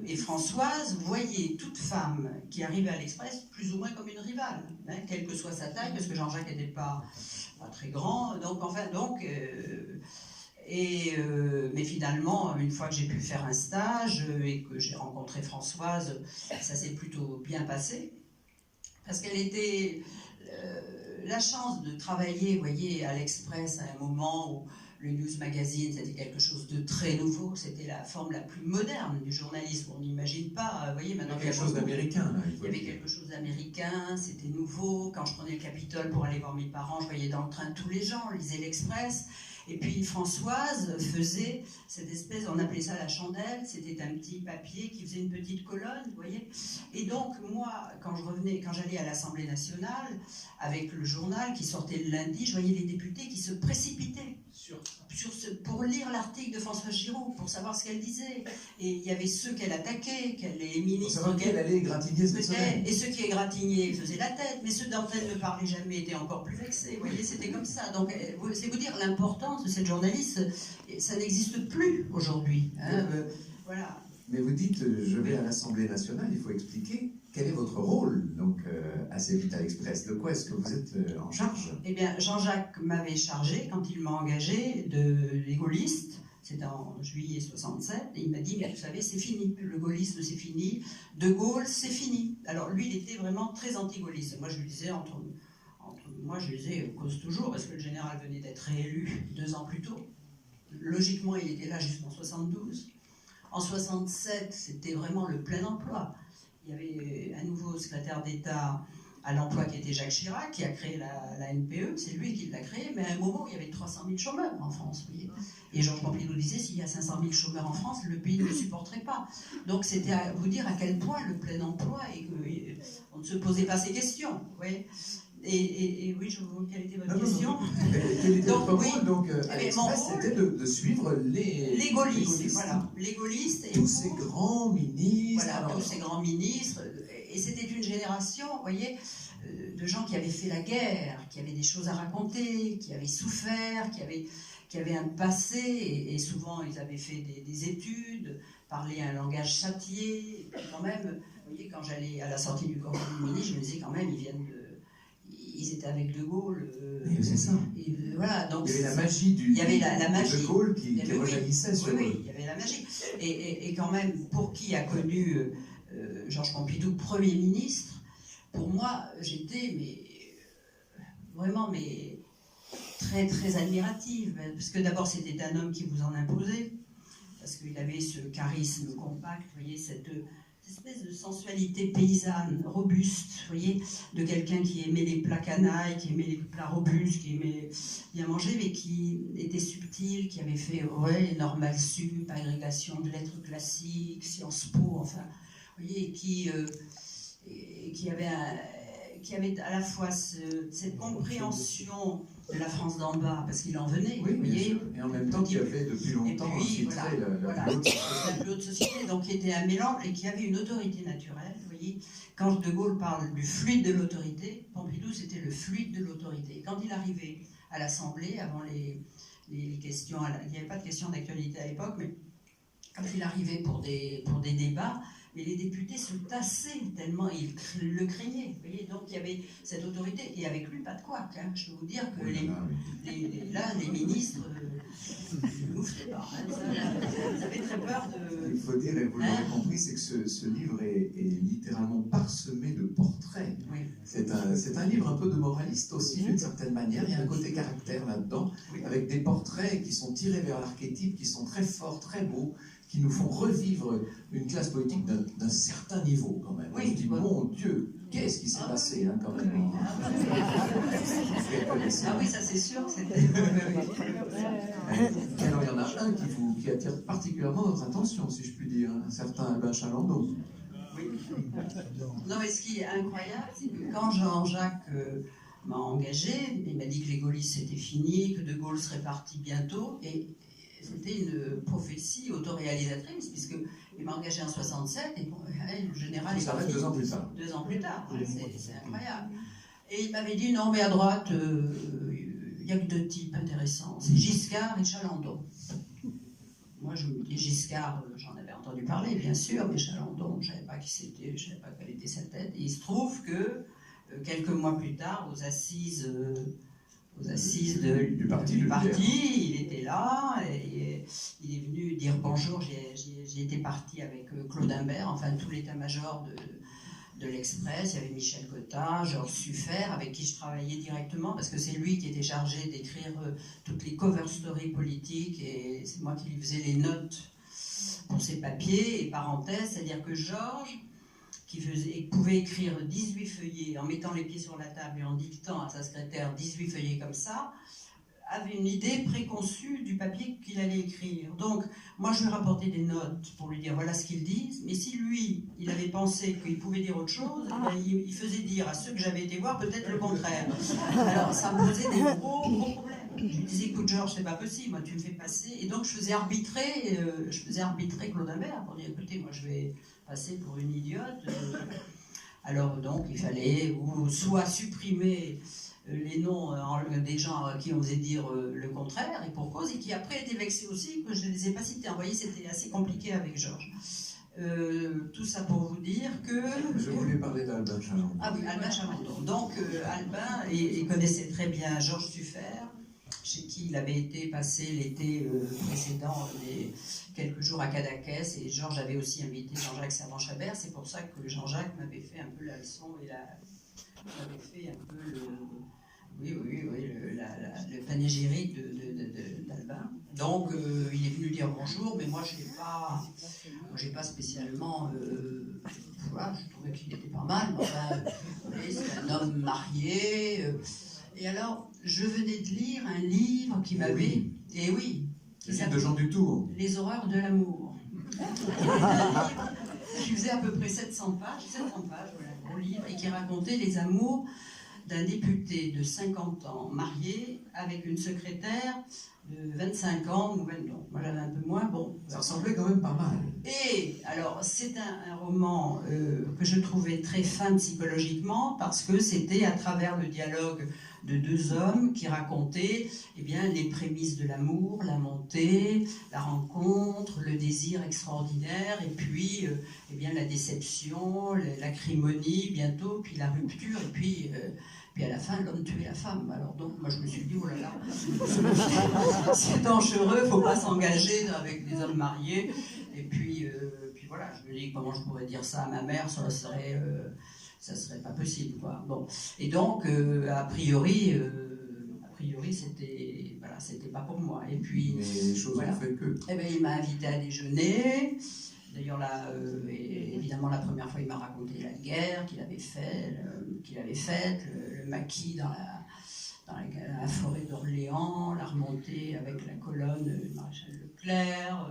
et Françoise voyait toute femme qui arrivait à l'Express plus ou moins comme une rivale, hein, quelle que soit sa taille, parce que Jean-Jacques n'était pas très grand, mais finalement, une fois que j'ai pu faire un stage et que j'ai rencontré Françoise, ça s'est plutôt bien passé, parce qu'elle était la chance de travailler, vous voyez, à l'Express à un moment où le News Magazine, c'était quelque chose de très nouveau, c'était la forme la plus moderne du journalisme. On n'imagine pas, vous voyez, maintenant... Il y avait quelque chose d'américain, là. Il y avait quelque chose d'américain, c'était nouveau. Quand je prenais le Capitole pour aller voir mes parents, je voyais dans le train tous les gens, on lisait l'Express. Et puis Françoise faisait cette espèce, on appelait ça la chandelle, c'était un petit papier qui faisait une petite colonne, vous voyez. Et donc moi, quand j'allais à l'Assemblée nationale, avec le journal qui sortait le lundi, je voyais les députés qui se précipitaient pour lire l'article de Françoise Giroud, pour savoir ce qu'elle disait. Et il y avait ceux qu'elle attaquait, les ministres... Pour savoir qu'elle allait égratigner cette semaine. Et ceux qui égratignaient faisaient la tête, mais ceux d'entre elles ne parlaient jamais étaient encore plus vexés. Vous voyez, c'était comme ça. Donc, c'est vous dire l'importance de cette journaliste, ça n'existe plus aujourd'hui. Hein, voilà. Mais vous dites, je vais à l'Assemblée nationale, il faut expliquer quel est votre rôle, donc, assez vite à l'Express. De quoi est-ce que vous êtes en charge? Eh bien, Jean-Jacques m'avait chargé, quand il m'a engagé, des gaullistes. C'était en juillet 67, et il m'a dit, mais vous savez, c'est fini, le gaullisme c'est fini, De Gaulle c'est fini. Alors lui, il était vraiment très anti-gaulliste. Moi, je lui disais, cause toujours, parce que le général venait d'être réélu 2 ans plus tôt. Logiquement, il était là jusqu'en 72. En 67, c'était vraiment le plein emploi. Il y avait un nouveau secrétaire d'État à l'emploi qui était Jacques Chirac, qui a créé la NPE, c'est lui qui l'a créé, mais à un moment, il y avait 300 000 chômeurs en France. Vous voyez. Et Georges Pompidou disait, s'il y a 500 000 chômeurs en France, le pays ne le supporterait pas. Donc c'était à vous dire à quel point le plein emploi, et qu'on ne se posait pas ces questions. Vous voyez. Et oui, quelle était votre question? Quel était votre rôle, donc, à l'Express, c'était de suivre les gaullistes. Voilà, les gaullistes. Tous ces grands ministres. Voilà, tous ces grands ministres. Et c'était une génération, vous voyez, de gens qui avaient fait la guerre, qui avaient des choses à raconter, qui avaient souffert, qui avaient un passé, et souvent ils avaient fait des études, parlaient un langage châtié. Et puis quand même, vous voyez, quand j'allais à la sortie du corps du mini, je me disais quand même, ils étaient avec De Gaulle. C'est ça. Voilà, donc il y avait la magie de Gaulle qui rejaillissait sur eux. Oui, il y avait la magie. Et quand même, pour qui a connu Georges Pompidou, Premier ministre, pour moi, j'étais vraiment très très admirative. Parce que d'abord, c'était un homme qui vous en imposait, parce qu'il avait ce charisme compact, vous voyez, cette espèce de sensualité paysanne, robuste, vous voyez, de quelqu'un qui aimait les plats canailles, qui aimait les plats robustes, qui aimait bien manger, mais qui était subtil, qui avait fait, Normal Sup, agrégation de lettres classiques, Sciences Po, enfin, vous voyez, qui avait à la fois cette compréhension de la France d'en bas, parce qu'il en venait, oui, vous voyez. Et en même temps, qui avait depuis longtemps infiltré la plus haute société, donc qui était un mélange et qui avait une autorité naturelle, vous voyez. Quand De Gaulle parle du fluide de l'autorité, Pompidou, c'était le fluide de l'autorité. Quand il arrivait à l'Assemblée, avant les questions, il n'y avait pas de questions d'actualité à l'époque, mais quand il arrivait pour des débats, mais les députés se tassaient tellement ils le craignaient. Vous voyez, donc il y avait cette autorité, et avec lui, pas de quoi. Hein. Je peux vous dire que les ministres ne mouffaient pas. Hein. Ils avaient très peur de... faut dire, et vous l'avez compris, c'est que ce livre est littéralement parsemé de portraits. Oui. C'est un livre un peu de moraliste aussi, d'une certaine manière. Il y a un côté caractère là-dedans, avec des portraits qui sont tirés vers l'archétype, qui sont très forts, très beaux, qui nous font revivre une classe politique d'un certain niveau, quand même. Oui, je dis, mon Dieu, qu'est-ce qui s'est passé, hein, quand même. Ah oui, ça c'est sûr que c'était... Alors, il y en a un qui attire particulièrement notre attention, si je puis dire, un certain Albin Chalandon. Oui. Non, mais ce qui est incroyable, c'est que quand Jean-Jacques m'a engagé, il m'a dit que les gaullistes c'était fini, que De Gaulle serait parti bientôt, et c'était une prophétie autoréalisatrice, puisqu'il m'a engagé en 67, et bon, le général est parti 2 ans plus tard. 2 ans plus tard, c'est incroyable. Et il m'avait dit, non mais à droite, il n'y a que 2 types intéressants, c'est Giscard et Chalandon. Moi je me dis, Giscard, j'en avais entendu parler bien sûr, mais Chalandon, je ne savais pas qui c'était, je ne savais pas quelle était sa tête. Et il se trouve que, quelques mois plus tard, aux assises du parti, il était là, et il est venu dire bonjour. J'ai été parti avec Claude Imbert, enfin tout l'état-major de l'Express. Il y avait Michel Cotta, Georges Suffert, avec qui je travaillais directement, parce que c'est lui qui était chargé d'écrire toutes les cover stories politiques, et c'est moi qui lui faisais les notes pour ses papiers, et parenthèse, c'est-à-dire que Georges, qui pouvait écrire 18 feuillets en mettant les pieds sur la table et en dictant à sa secrétaire 18 feuillets comme ça, avait une idée préconçue du papier qu'il allait écrire. Donc, moi, je lui rapportais des notes pour lui dire voilà ce qu'ils disent, mais si lui, il avait pensé qu'il pouvait dire autre chose, ben, il faisait dire à ceux que j'avais été voir peut-être le contraire. Alors, ça me posait des gros problèmes. Je lui disais, écoute Georges, c'est pas possible, moi tu me fais passer. Et donc, je faisais arbitrer Claude Imbert pour dire, écoutez, moi je vais passer pour une idiote. Alors donc il fallait soit supprimer les noms des gens à qui on faisait dire le contraire, et pour cause, et qui après étaient vexés aussi que je ne les ai pas cités. Vous voyez, c'était assez compliqué avec Georges. Tout ça pour vous dire que... Je voulais parler d'Albin Chalandon. Ah oui, Albin Chalandon. Donc Albin, il connaissait très bien Georges Suffert, chez qui il avait été passé l'été précédent quelques jours à Cadaqués, et Georges avait aussi invité Jean-Jacques Servan-Chabert. C'est pour ça que Jean-Jacques m'avait fait un peu la leçon et m'avait fait un peu le panégyrique d'Albin. Donc il est venu dire bonjour, mais moi j'ai pas spécialement... voilà, je trouvais qu'il était pas mal, mais enfin, c'est un homme marié... Et alors, je venais de lire un livre qui m'avait... Et oui. Le livre de Jean Dutour. Les horreurs de l'amour. Un livre qui faisait à peu près 700 pages, voilà, un gros livre, et qui racontait les amours d'un député de 50 ans, marié, avec une secrétaire de 25 ans, moi j'avais un peu moins, bon. Ça ressemblait quand même pas mal. Et alors, c'est un roman que je trouvais très fin psychologiquement, parce que c'était à travers le dialogue de 2 hommes qui racontaient les prémices de l'amour, la montée, la rencontre, le désir extraordinaire, et puis la déception, l'acrimonie bientôt, puis la rupture, et puis à la fin, l'homme tuait la femme. Alors donc, moi je me suis dit, oh là là, c'est dangereux, il ne faut pas s'engager avec des hommes mariés. Et puis voilà, je me dis, comment je pourrais dire ça à ma mère, ça serait pas possible, quoi. Bon. Et donc, a priori c'était pas pour moi. Et puis, mais les choses ont fait que... il m'a invité à déjeuner. D'ailleurs, là, évidemment, la première fois, il m'a raconté la guerre qu'il avait faite, le maquis dans la forêt d'Orléans, la remontée avec la colonne du maréchal Leclerc,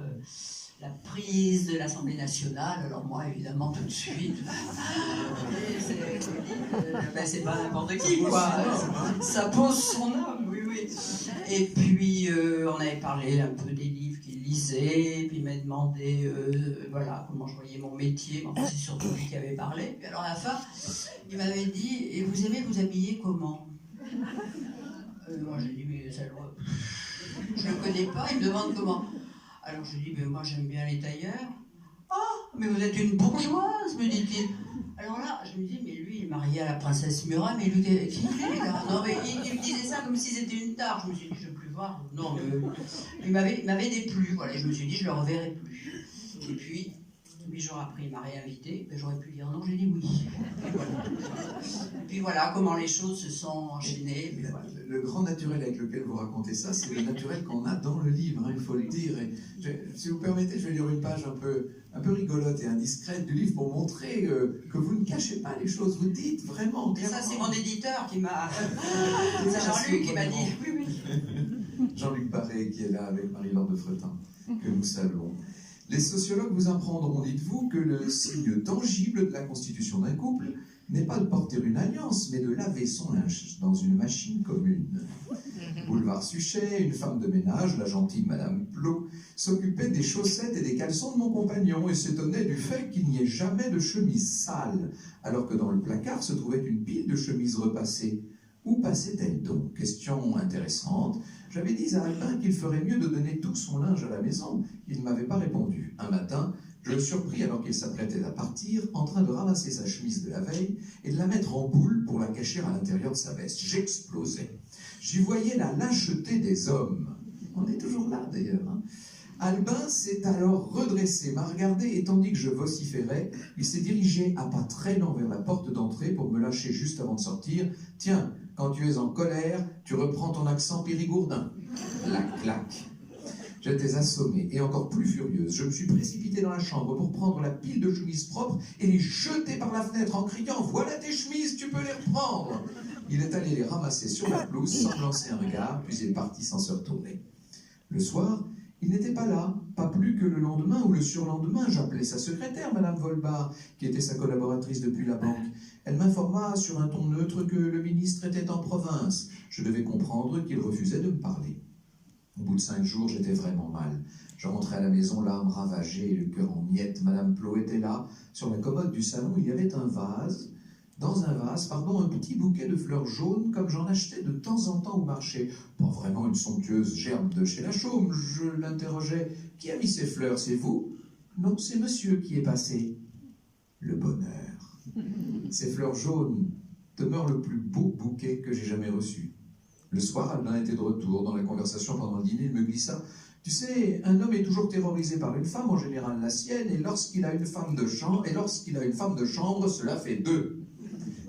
la prise de l'Assemblée nationale. Alors moi, évidemment, tout de suite, c'est pas n'importe qui, quoi. Ça pose son âme, oui. Et puis, on avait parlé un peu des livres qu'il lisait, puis il m'a demandé comment je voyais mon métier. Enfin, c'est surtout lui qui avait parlé. Puis alors à la fin, il m'avait dit, et vous aimez vous habiller comment? Moi, j'ai dit, mais ça, je ne le connais pas, il me demande comment. Alors je lui dis, mais moi j'aime bien les tailleurs. Ah, mais vous êtes une bourgeoise, me dit-il. Alors là, je me dis, mais lui, il est marié à la princesse Murat, mais lui, qui il est là? Non, mais il me disait ça comme si c'était une tare. Je me suis dit, je ne veux plus voir. Non, mais il m'avait déplu, voilà. Je me suis dit, je ne le reverrai plus. Et puis, 8 jours après, il m'a réinvité. Ben, j'aurais pu dire non, j'ai dit oui. Et voilà. Et puis voilà comment les choses se sont enchaînées. Mais voilà. Le grand naturel avec lequel vous racontez ça, c'est le naturel qu'on a dans le livre, hein, il faut le dire. Et si vous permettez, je vais lire une page un peu rigolote et indiscrète du livre pour montrer que vous ne cachez pas les choses, vous dites vraiment. Et ça, c'est mon éditeur qui m'a... c'est Jean-Luc qui m'a dit oui, oui. Jean-Luc Paré qui est là avec Marie-Laure de Fretin, que nous saluons. Les sociologues vous apprendront, dites-vous, que le signe tangible de la constitution d'un couple n'est pas de porter une alliance, mais de laver son linge dans une machine commune. Boulevard Suchet, une femme de ménage, la gentille Madame Plot, s'occupait des chaussettes et des caleçons de mon compagnon et s'étonnait du fait qu'il n'y ait jamais de chemise sale, alors que dans le placard se trouvait une pile de chemises repassées. Où passait-elle donc? Question intéressante. J'avais dit à Albin qu'il ferait mieux de donner tout son linge à la maison. Il ne m'avait pas répondu. Un matin, je le surpris alors qu'il s'apprêtait à partir, en train de ramasser sa chemise de la veille et de la mettre en boule pour la cacher à l'intérieur de sa veste. J'explosais. J'y voyais la lâcheté des hommes. On est toujours là d'ailleurs. Hein. Albin s'est alors redressé, m'a regardé et tandis que je vociférais, il s'est dirigé à pas très lents vers la porte d'entrée pour me lâcher juste avant de sortir. « Tiens, quand tu es en colère, tu reprends ton accent périgourdin. » La claque. J'étais assommée et encore plus furieuse. Je me suis précipitée dans la chambre pour prendre la pile de chemises propres et les jeter par la fenêtre en criant « Voilà tes chemises, tu peux les reprendre !» Il est allé les ramasser sur la pelouse sans me lancer un regard, puis il est parti sans se retourner. Le soir, il n'était pas là, pas plus que le lendemain ou le surlendemain. J'appelai sa secrétaire, Madame Volbar, qui était sa collaboratrice depuis la banque. Elle m'informa sur un ton neutre que le ministre était en province. Je devais comprendre qu'il refusait de me parler. Au bout de 5 jours, j'étais vraiment mal. Je rentrais à la maison, l'âme ravagée et le cœur en miettes. Madame Plot était là. Sur la commode du salon, il y avait un vase. Dans un vase, un petit bouquet de fleurs jaunes, comme j'en achetais de temps en temps au marché. Pas vraiment une somptueuse gerbe de chez la Chaume. Je l'interrogeais. « Qui a mis ces fleurs, c'est vous ?»« Non, c'est monsieur qui est passé. » Le bonheur. Ces fleurs jaunes demeurent le plus beau bouquet que j'ai jamais reçu. Le soir, Albin était de retour. Dans la conversation pendant le dîner, il me glissa. « Tu sais, un homme est toujours terrorisé par une femme, en général la sienne, et lorsqu'il a une femme de chambre, cela fait 2. »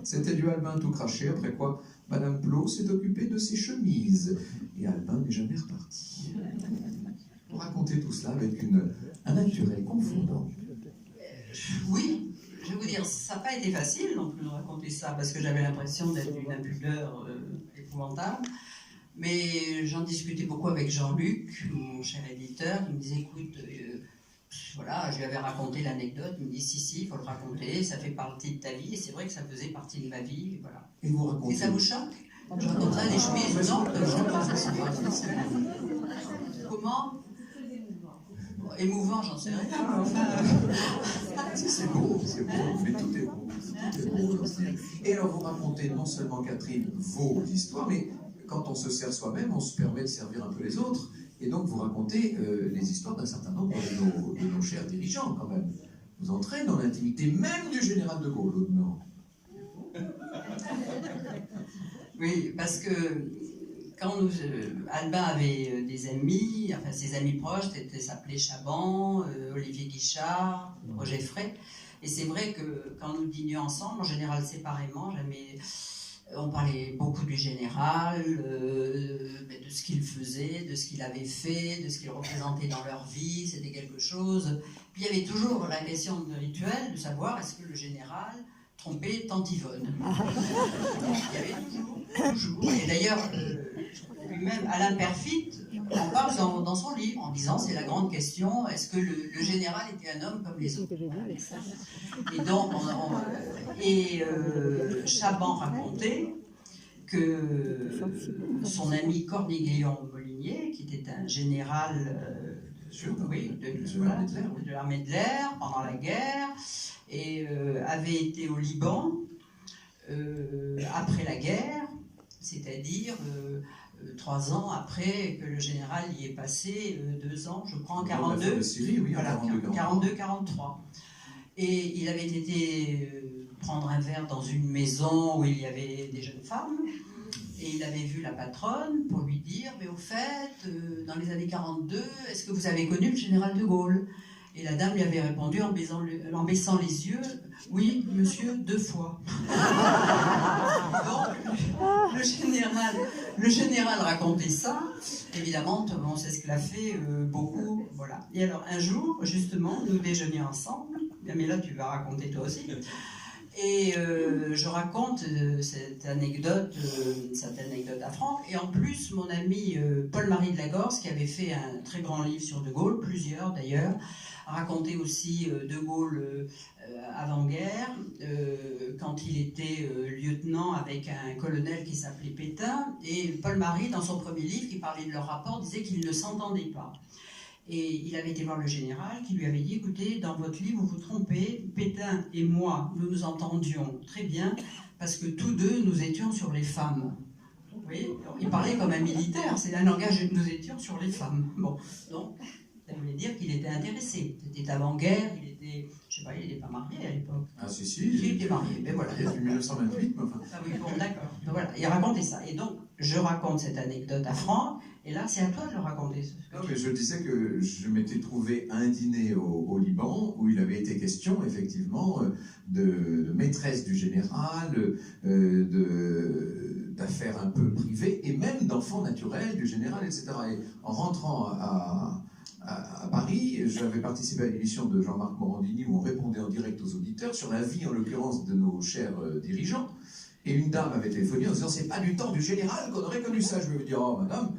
C'était du Albin tout craché, après quoi Madame Plot s'est occupée de ses chemises. Et Albin n'est jamais reparti. Vous racontez tout cela avec un naturel confondant. Oui, je vais vous dire, ça n'a pas été facile non plus de raconter ça, parce que j'avais l'impression d'être une impudeur épouvantable. Mais j'en discutais beaucoup avec Jean-Luc, mon cher éditeur, qui me disait, écoute, voilà, je lui avais raconté l'anecdote, il me dit, si, il faut le raconter, ça fait partie de ta vie, et c'est vrai que ça faisait partie de ma vie, et voilà. Et vous racontez... Et ça vous choque? Je raconterai les chemises, non? Comment? Émouvant, j'en sais rien. C'est beau, mais tout est beau. Et alors vous racontez non seulement, Catherine, vos histoires, mais quand on se sert soi-même, on se permet de servir un peu les autres. Et donc vous racontez les histoires d'un certain nombre de nos chers dirigeants, quand même. Vous entrez dans l'intimité même du général de Gaulle, non? Oui, parce que quand Albin avait des amis, enfin ses amis proches, s'appelaient Chaban, Olivier Guichard, Roger Frey. Et c'est vrai que quand nous dînions ensemble, en général séparément, on parlait beaucoup du général, de ce qu'il faisait, de ce qu'il avait fait, de ce qu'il représentait dans leur vie, c'était quelque chose. Puis il y avait toujours la question rituelle de savoir est-ce que le général trompait Tante Yvonne. Il y avait toujours. Et d'ailleurs, lui-même, Alain Perfit en parle dans son livre, en disant c'est la grande question, est-ce que le général était un homme comme les autres? Et donc, Chaban racontait que son ami Corniguillon-Molinier, qui était un général de l'armée de l'air pendant la guerre, et avait été au Liban après la guerre, c'est-à-dire 3 ans après que le général y est passé, 2 ans, je crois, en 42. Voilà, 42-43. Et il avait été prendre un verre dans une maison où il y avait des jeunes femmes, et il avait vu la patronne pour lui dire, mais au fait, dans les années 42, est-ce que vous avez connu le général de Gaulle? Et la dame lui avait répondu en baissant les yeux, « Oui, monsieur, 2 fois. » Donc, le général racontait ça. Évidemment, on s'esclaffait beaucoup. Voilà. Et alors, un jour, justement, nous déjeunions ensemble. Mais là, tu vas raconter toi aussi. Et je raconte cette anecdote à Franck. Et en plus, mon ami Paul-Marie de Lagorce, qui avait fait un très grand livre sur De Gaulle, plusieurs d'ailleurs, racontait aussi De Gaulle avant-guerre, quand il était lieutenant avec un colonel qui s'appelait Pétain. Et Paul-Marie, dans son premier livre, qui parlait de leur rapport, disait qu'ils ne s'entendaient pas. Et il avait été voir le général qui lui avait dit « Écoutez, dans votre livre, vous vous trompez, Pétain et moi, nous nous entendions très bien parce que tous deux, nous étions sur les femmes. » Vous voyez, il parlait comme un militaire, c'est un langage, nous étions sur les femmes. Bon, donc, ça voulait dire qu'il était intéressé. C'était avant-guerre, il était, je sais pas, il n'était pas marié à l'époque. Ah si, Il était marié, mais voilà. Il y a du 1928, mais enfin... Ah oui, bon, d'accord. Donc voilà, il racontait ça. Et donc, je raconte cette anecdote à Franck, et là, c'est à toi de le raconter. Non, mais je disais que je m'étais trouvé à un dîner au Liban où il avait été question, effectivement, de maîtresse du général, d'affaires un peu privées, et même d'enfants naturels du général, etc. Et en rentrant à Paris, j'avais participé à l'émission de Jean-Marc Morandini où on répondait en direct aux auditeurs sur la vie, en l'occurrence, de nos chers dirigeants. Et une dame avait téléphoné en disant « C'est pas du temps du général qu'on aurait connu ça ». Je lui ai dit « Oh madame,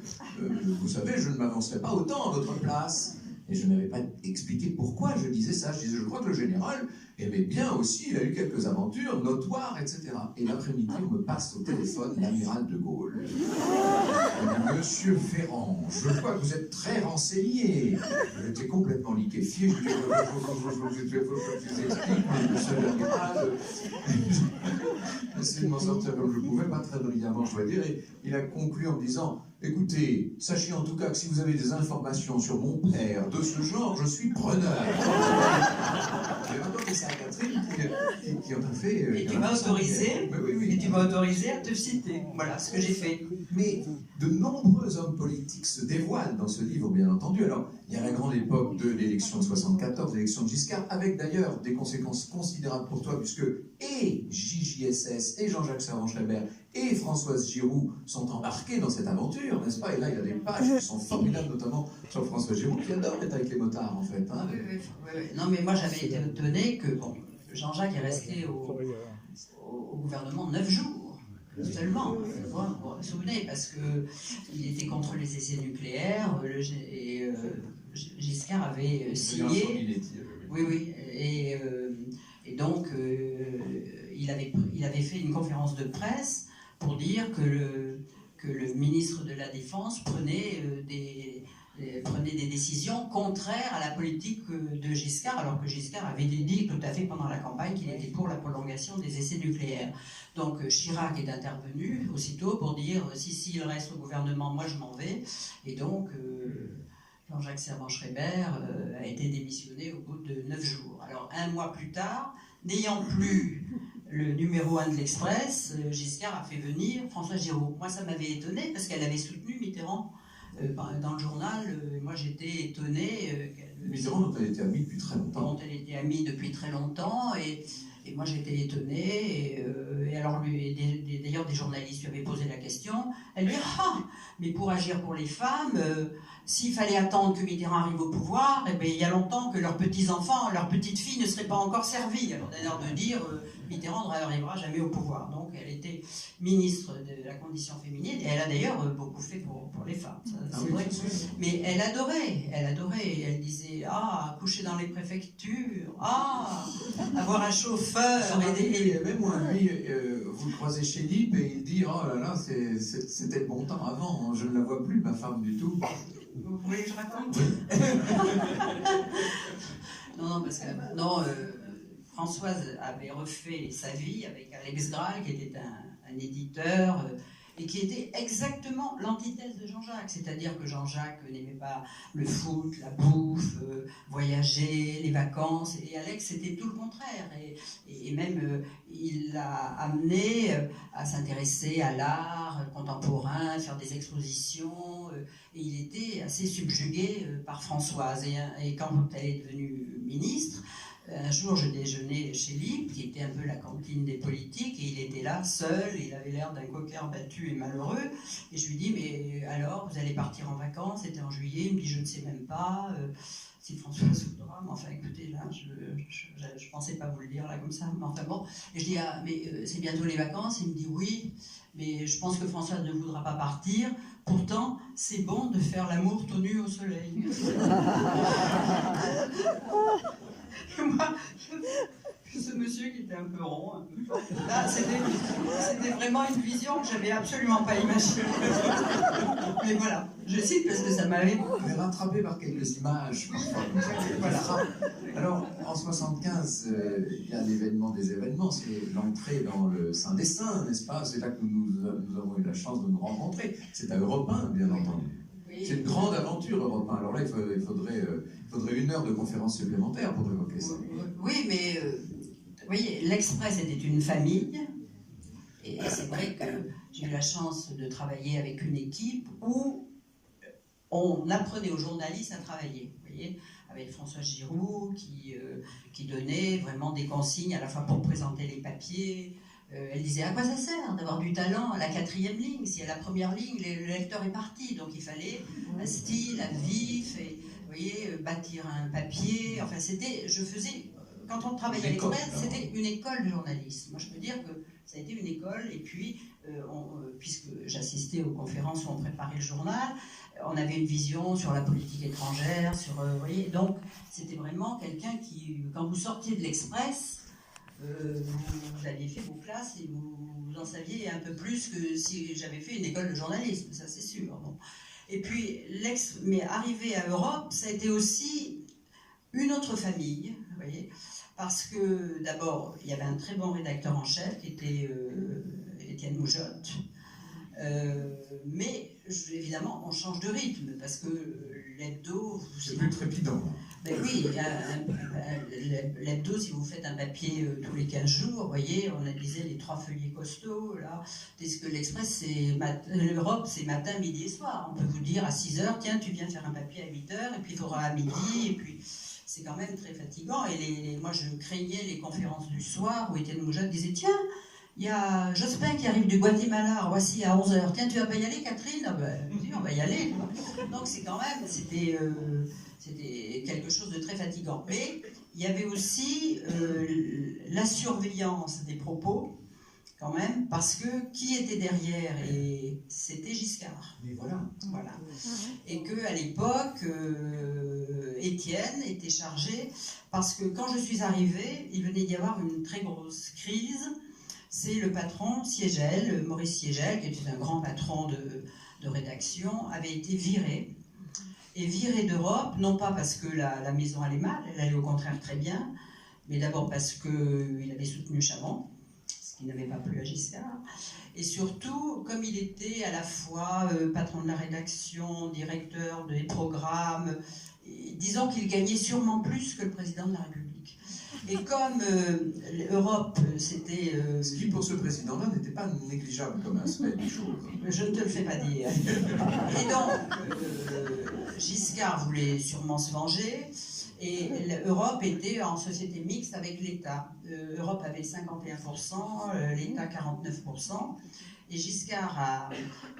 vous savez, je ne m'avancerai pas autant à votre place ». Et je n'avais pas expliqué pourquoi je disais ça. Je disais « Je crois que le général aimait bien aussi, il a eu quelques aventures notoires, etc. » Et l'après-midi, on me passe au téléphone l'amiral de Gaulle. « Monsieur Ferrand, je vois que vous êtes très renseigné. » J'étais complètement liquéfié. Je lui ai dit « Je vous explique, monsieur l'amiral. » J'ai essayé de m'en sortir comme je pouvais, pas très brillamment, je dois dire. Et il a conclu en me disant « Écoutez, sachez en tout cas que si vous avez des informations sur mon père de ce genre, je suis preneur. » J'ai raconté ça à Catherine qui en a fait... Et tu m'as autorisé à te citer. Voilà ce que j'ai fait. Mais de nombreux hommes politiques se dévoilent dans ce livre, bien entendu. Alors, il y a la grande époque de l'élection de 74, l'élection de Giscard, avec d'ailleurs des conséquences considérables pour toi, puisque et JJSS, et Jean-Jacques Servan-Schreiber, et Françoise Giroud sont embarqués dans cette aventure, n'est-ce pas? Et là, il y a des pages qui sont formidables, notamment sur Françoise Giroud, qui adore être avec les motards, en fait. Hein. Oui. Non, mais moi, j'avais été étonné que Jean-Jacques est resté au gouvernement 9 jours. Seulement, vous vous souvenez, parce qu'il était contre les essais nucléaires, et Giscard avait signé. Oui, et donc il avait fait une conférence de presse pour dire que le ministre de la Défense prenait des décisions contraires à la politique de Giscard, alors que Giscard avait dit tout à fait pendant la campagne qu'il était pour la prolongation des essais nucléaires. Donc Chirac est intervenu aussitôt pour dire si il reste au gouvernement, moi je m'en vais. Et donc Jean-Jacques Servan-Schreiber a été démissionné au bout de 9 jours. Alors un mois plus tard, n'ayant plus le numéro 1 de l'Express, Giscard a fait venir Françoise Giroud. Moi ça m'avait étonné parce qu'elle avait soutenu Mitterrand dans le journal. Moi j'étais étonné. Mitterrand dont elle était amie depuis très longtemps. Dont elle était amie depuis très longtemps, et moi j'étais étonné. Et alors d'ailleurs des journalistes lui avaient posé la question. Elle lui a dit mais pour agir pour les femmes, s'il fallait attendre que Mitterrand arrive au pouvoir, eh bien, il y a longtemps que leurs petits-enfants, leurs petites-filles ne seraient pas encore servis. Alors d'ailleurs de dire Mitterrand n'arrivera jamais au pouvoir. Donc elle était ministre de la condition féminine, et elle a d'ailleurs beaucoup fait pour les femmes. C'est vrai. Mais elle adorait. Elle disait coucher dans les préfectures, avoir un chauffeur. Même moi, lui, vous le croisez chez Lip et il dit oh là là, c'était le bon temps avant, je ne la vois plus, ma femme, du tout. Vous voulez que je raconte? Non, parce que Françoise avait refait sa vie avec Alex Graal, qui était un éditeur, et qui était exactement l'antithèse de Jean-Jacques. C'est-à-dire que Jean-Jacques n'aimait pas le foot, la bouffe, voyager, les vacances, et Alex c'était tout le contraire. Et même il l'a amené à s'intéresser à l'art contemporain, faire des expositions, et il était assez subjugué par Françoise. Et quand elle est devenue ministre, un jour, je déjeunais chez lui, qui était un peu la cantine des politiques, et il était là, seul, et il avait l'air d'un coquin battu et malheureux. Et je lui dis, mais alors, vous allez partir en vacances? C'était en juillet. Il me dit, je ne sais même pas si Françoise voudra. Mais enfin, écoutez, là, je pensais pas vous le dire là comme ça. Mais enfin bon. Et je dis, ah, mais c'est bientôt les vacances? Il me dit, oui, mais je pense que Françoise ne voudra pas partir. Pourtant, c'est bon de faire l'amour tout nu au soleil. Et moi, ce monsieur qui était un peu rond, un peu fort, là, c'était vraiment une vision que j'avais absolument pas imaginée. Mais voilà, je cite parce que ça m'avait rattrapé par quelques images parfois. Voilà. Alors, en 75, il y a l'événement des événements, c'est l'entrée dans le Saint des Saints, n'est-ce pas? C'est là que nous avons eu la chance de nous rencontrer. C'est à Europe 1, bien entendu. C'est une grande aventure, Europe 1. Alors là, il faudrait 1 heure de conférence supplémentaire pour évoquer ça. Oui, mais vous voyez, l'Express était une famille, et c'est vrai que j'ai eu la chance de travailler avec une équipe où on apprenait aux journalistes à travailler, vous voyez, avec François Giroud qui donnait vraiment des consignes à la fois pour présenter les papiers. Elle disait, à quoi ça sert d'avoir du talent à la 4e ligne? Si à la 1re ligne, le lecteur est parti. Donc il fallait un style, un vif, et vous voyez, bâtir un papier. Enfin, quand on travaillait à l'Express, c'était une école de journalisme. Moi, je peux dire que ça a été une école. Et puis, puisque j'assistais aux conférences où on préparait le journal, on avait une vision sur la politique étrangère, vous voyez. Donc, c'était vraiment quelqu'un qui, quand vous sortiez de l'Express, vous aviez fait vos classes et vous en saviez un peu plus que si j'avais fait une école de journalisme, ça c'est sûr. Bon. Et puis, mais arrivé à Europe, ça a été aussi une autre famille, vous voyez, parce que d'abord, il y avait un très bon rédacteur en chef qui était Étienne Moujotte, mais évidemment, on change de rythme, parce que l'hebdo... C'est plus trépidant. Ben oui, l'hebdo, si vous faites un papier tous les 15 jours, vous voyez, on analysait les 3 feuillets costauds, là, tandis que l'Express, l'Europe, c'est matin, midi et soir. On peut vous dire à 6h, tiens, tu viens faire un papier à 8h, et puis il faudra à midi, et puis c'est quand même très fatigant. Et moi, je craignais les conférences du soir où Étienne Moujotte disait, tiens, il y a Jospin qui arrive du Guatemala, voici à 11h. Tiens, tu vas pas y aller, Catherine? Ah ben, on va y aller. Donc c'est quand même, c'était quelque chose de très fatigant. Mais il y avait aussi la surveillance des propos, quand même, parce que qui était derrière? Et c'était Giscard. Mais voilà. Et qu'à l'époque, Étienne était chargé, parce que quand je suis arrivée, il venait d'y avoir une très grosse crise. C'est le patron Siegel, Maurice Siegel, qui était un grand patron de rédaction, avait été viré. Et viré d'Europe, non pas parce que la maison allait mal, elle allait au contraire très bien, mais d'abord parce qu'il avait soutenu Chaban, ce qui n'avait pas plu à Giscard. Et surtout, comme il était à la fois patron de la rédaction, directeur des programmes, disons qu'il gagnait sûrement plus que le président de la République. Et comme l'Europe, c'était... Ce qui, pour ce président-là, n'était pas négligeable comme aspect des choses. Je ne te le fais pas dire. Et donc, Giscard voulait sûrement se venger, et l'Europe était en société mixte avec l'État. L'Europe avait 51%, l'État 49%, et Giscard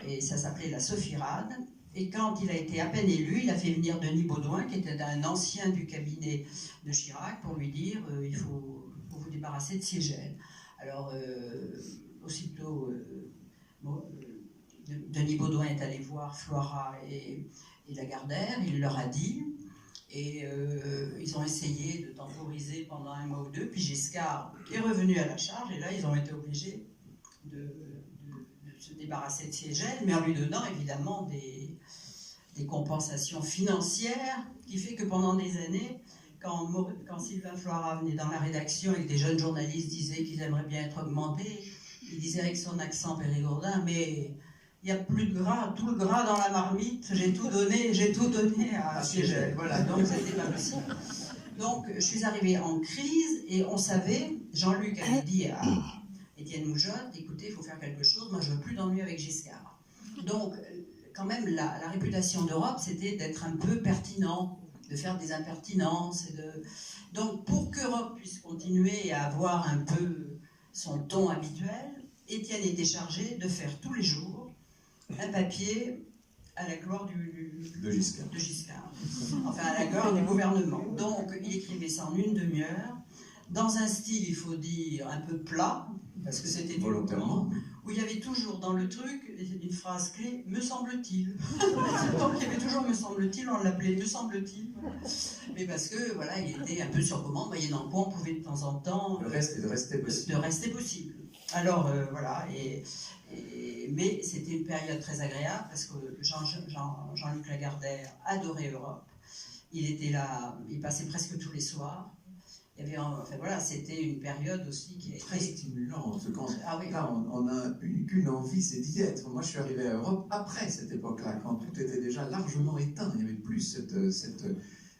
et ça s'appelait la Sophirade. Et quand il a été à peine élu, il a fait venir Denis Baudouin, qui était un ancien du cabinet de Chirac, pour lui dire il faut vous débarrasser de Siegel. Alors, aussitôt, Denis Baudouin est allé voir Floirat et Lagardère, il leur a dit, et ils ont essayé de temporiser pendant 1 mois ou 2, puis Giscard est revenu à la charge, et là, ils ont été obligés de se débarrasser de Siegel, mais en lui donnant évidemment des compensations financières, qui fait que pendant des années, quand Sylvain Floirat venait dans la rédaction et que des jeunes journalistes disaient qu'ils aimeraient bien être augmentés, il disait avec son accent périgourdin, mais il n'y a plus de gras, tout le gras dans la marmite, j'ai tout donné à Siegel. Voilà, donc c'était pas possible. Donc je suis arrivée en crise et on savait, Jean-Luc avait dit à Étienne Moujotte, écoutez, il faut faire quelque chose, moi je veux plus d'ennui avec Giscard. Donc quand même la réputation d'Europe, c'était d'être un peu pertinent, de faire des impertinences. Donc pour qu'Europe puisse continuer à avoir un peu son ton habituel, Étienne était chargé de faire tous les jours un papier à la gloire de Giscard. Enfin, à la gloire du gouvernement. Donc, il écrivait ça en une demi-heure, dans un style, il faut dire, un peu plat, parce que c'était volontairement, où il y avait toujours dans le truc une phrase clé, me semble-t-il. Donc, il y avait toujours me semble-t-il, on l'appelait me semble-t-il. Mais parce que, voilà, il était un peu sur commande, moyennant quoi on pouvait de temps en temps... de rester possible. Alors, voilà, mais c'était une période très agréable parce que Jean-Luc Lagardère adorait Europe. Il était là, il passait presque tous les soirs. Il y avait, enfin voilà, c'était une période aussi qui est très stimulante. Oui. Là, on n'a qu'une envie, c'est d'y être. Moi, je suis arrivé à Europe après cette époque-là, quand tout était déjà largement éteint. Il n'y avait plus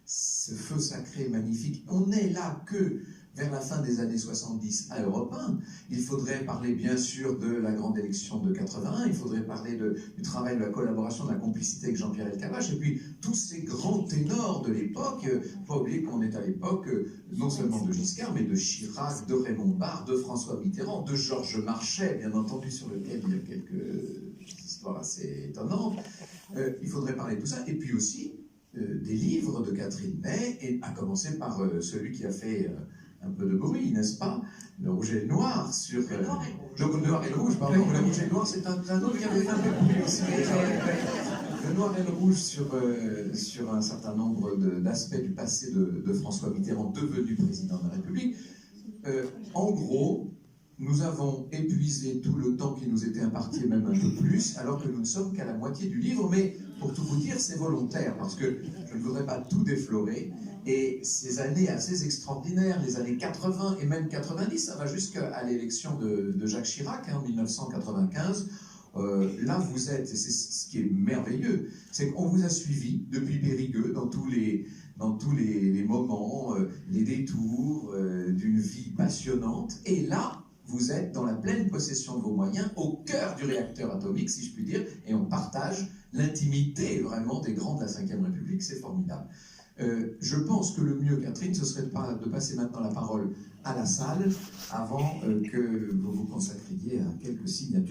ce feu sacré magnifique. On n'est là que vers la fin des années 70 à Europe 1. Il faudrait parler bien sûr de la grande élection de 81, il faudrait parler du travail, de la collaboration, de la complicité avec Jean-Pierre Elkabbach, et puis tous ces grands ténors de l'époque. Pas oublier qu'on est à l'époque non seulement de Giscard, mais de Chirac, de Raymond Barre, de François Mitterrand, de Georges Marchais, bien entendu, sur lequel il y a quelques histoires assez étonnantes. Il faudrait parler de tout ça, et puis aussi des livres de Catherine Ney, et à commencer par celui qui a fait un peu de bruit, n'est-ce pas? Le rouge et le noir sur... Le noir et le rouge. Le noir et le rouge, pardon. Le rouge et le noir, c'est un autre qui avait fait un peu de bruit aussi. Le noir et le rouge sur un certain nombre d'aspects du passé de François Mitterrand, devenu président de la République. En gros, nous avons épuisé tout le temps qui nous était imparti, même un peu plus, alors que nous ne sommes qu'à la moitié du livre, mais pour tout vous dire, c'est volontaire, parce que je ne voudrais pas tout déflorer. Et ces années assez extraordinaires, les années 80 et même 90, ça va jusqu'à l'élection de Jacques Chirac en 1995. Là, vous êtes, et c'est ce qui est merveilleux, c'est qu'on vous a suivi depuis Périgueux dans tous les moments, les détours d'une vie passionnante. Et là, vous êtes dans la pleine possession de vos moyens, au cœur du réacteur atomique, si je puis dire, et on partage l'intimité vraiment des grands de la Ve République, c'est formidable. Je pense que le mieux, Catherine, ce serait de passer maintenant la parole à la salle avant que vous vous consacriez à quelques signatures.